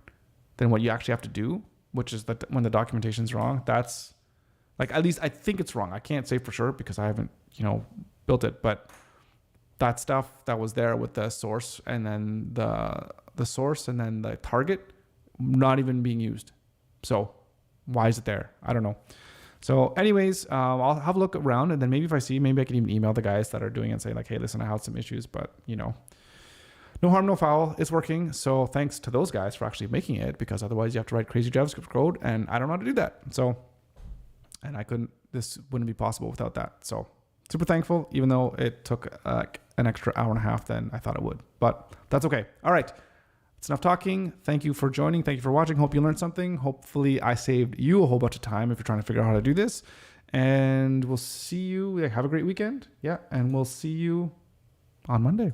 than what you actually have to do, which is that when the documentation's wrong, that's Like, at least I think it's wrong. I can't say for sure because I haven't, built it, but that stuff that was there with the source and then the source and then the target not even being used. So why is it there? I don't know. So anyways, I'll have a look around, and then maybe if I see, maybe I can even email the guys that are doing it and say like, hey, listen, I had some issues, but no harm, no foul. It's working. So thanks to those guys for actually making it, because otherwise you have to write crazy JavaScript code, and I don't know how to do that. So, and this wouldn't be possible without that. So super thankful, even though it took an extra hour and a half than I thought it would, but that's okay. All right. It's enough talking. Thank you for joining. Thank you for watching. Hope you learned something. Hopefully I saved you a whole bunch of time if you're trying to figure out how to do this. And we'll see you. Have a great weekend. Yeah. And we'll see you on Monday.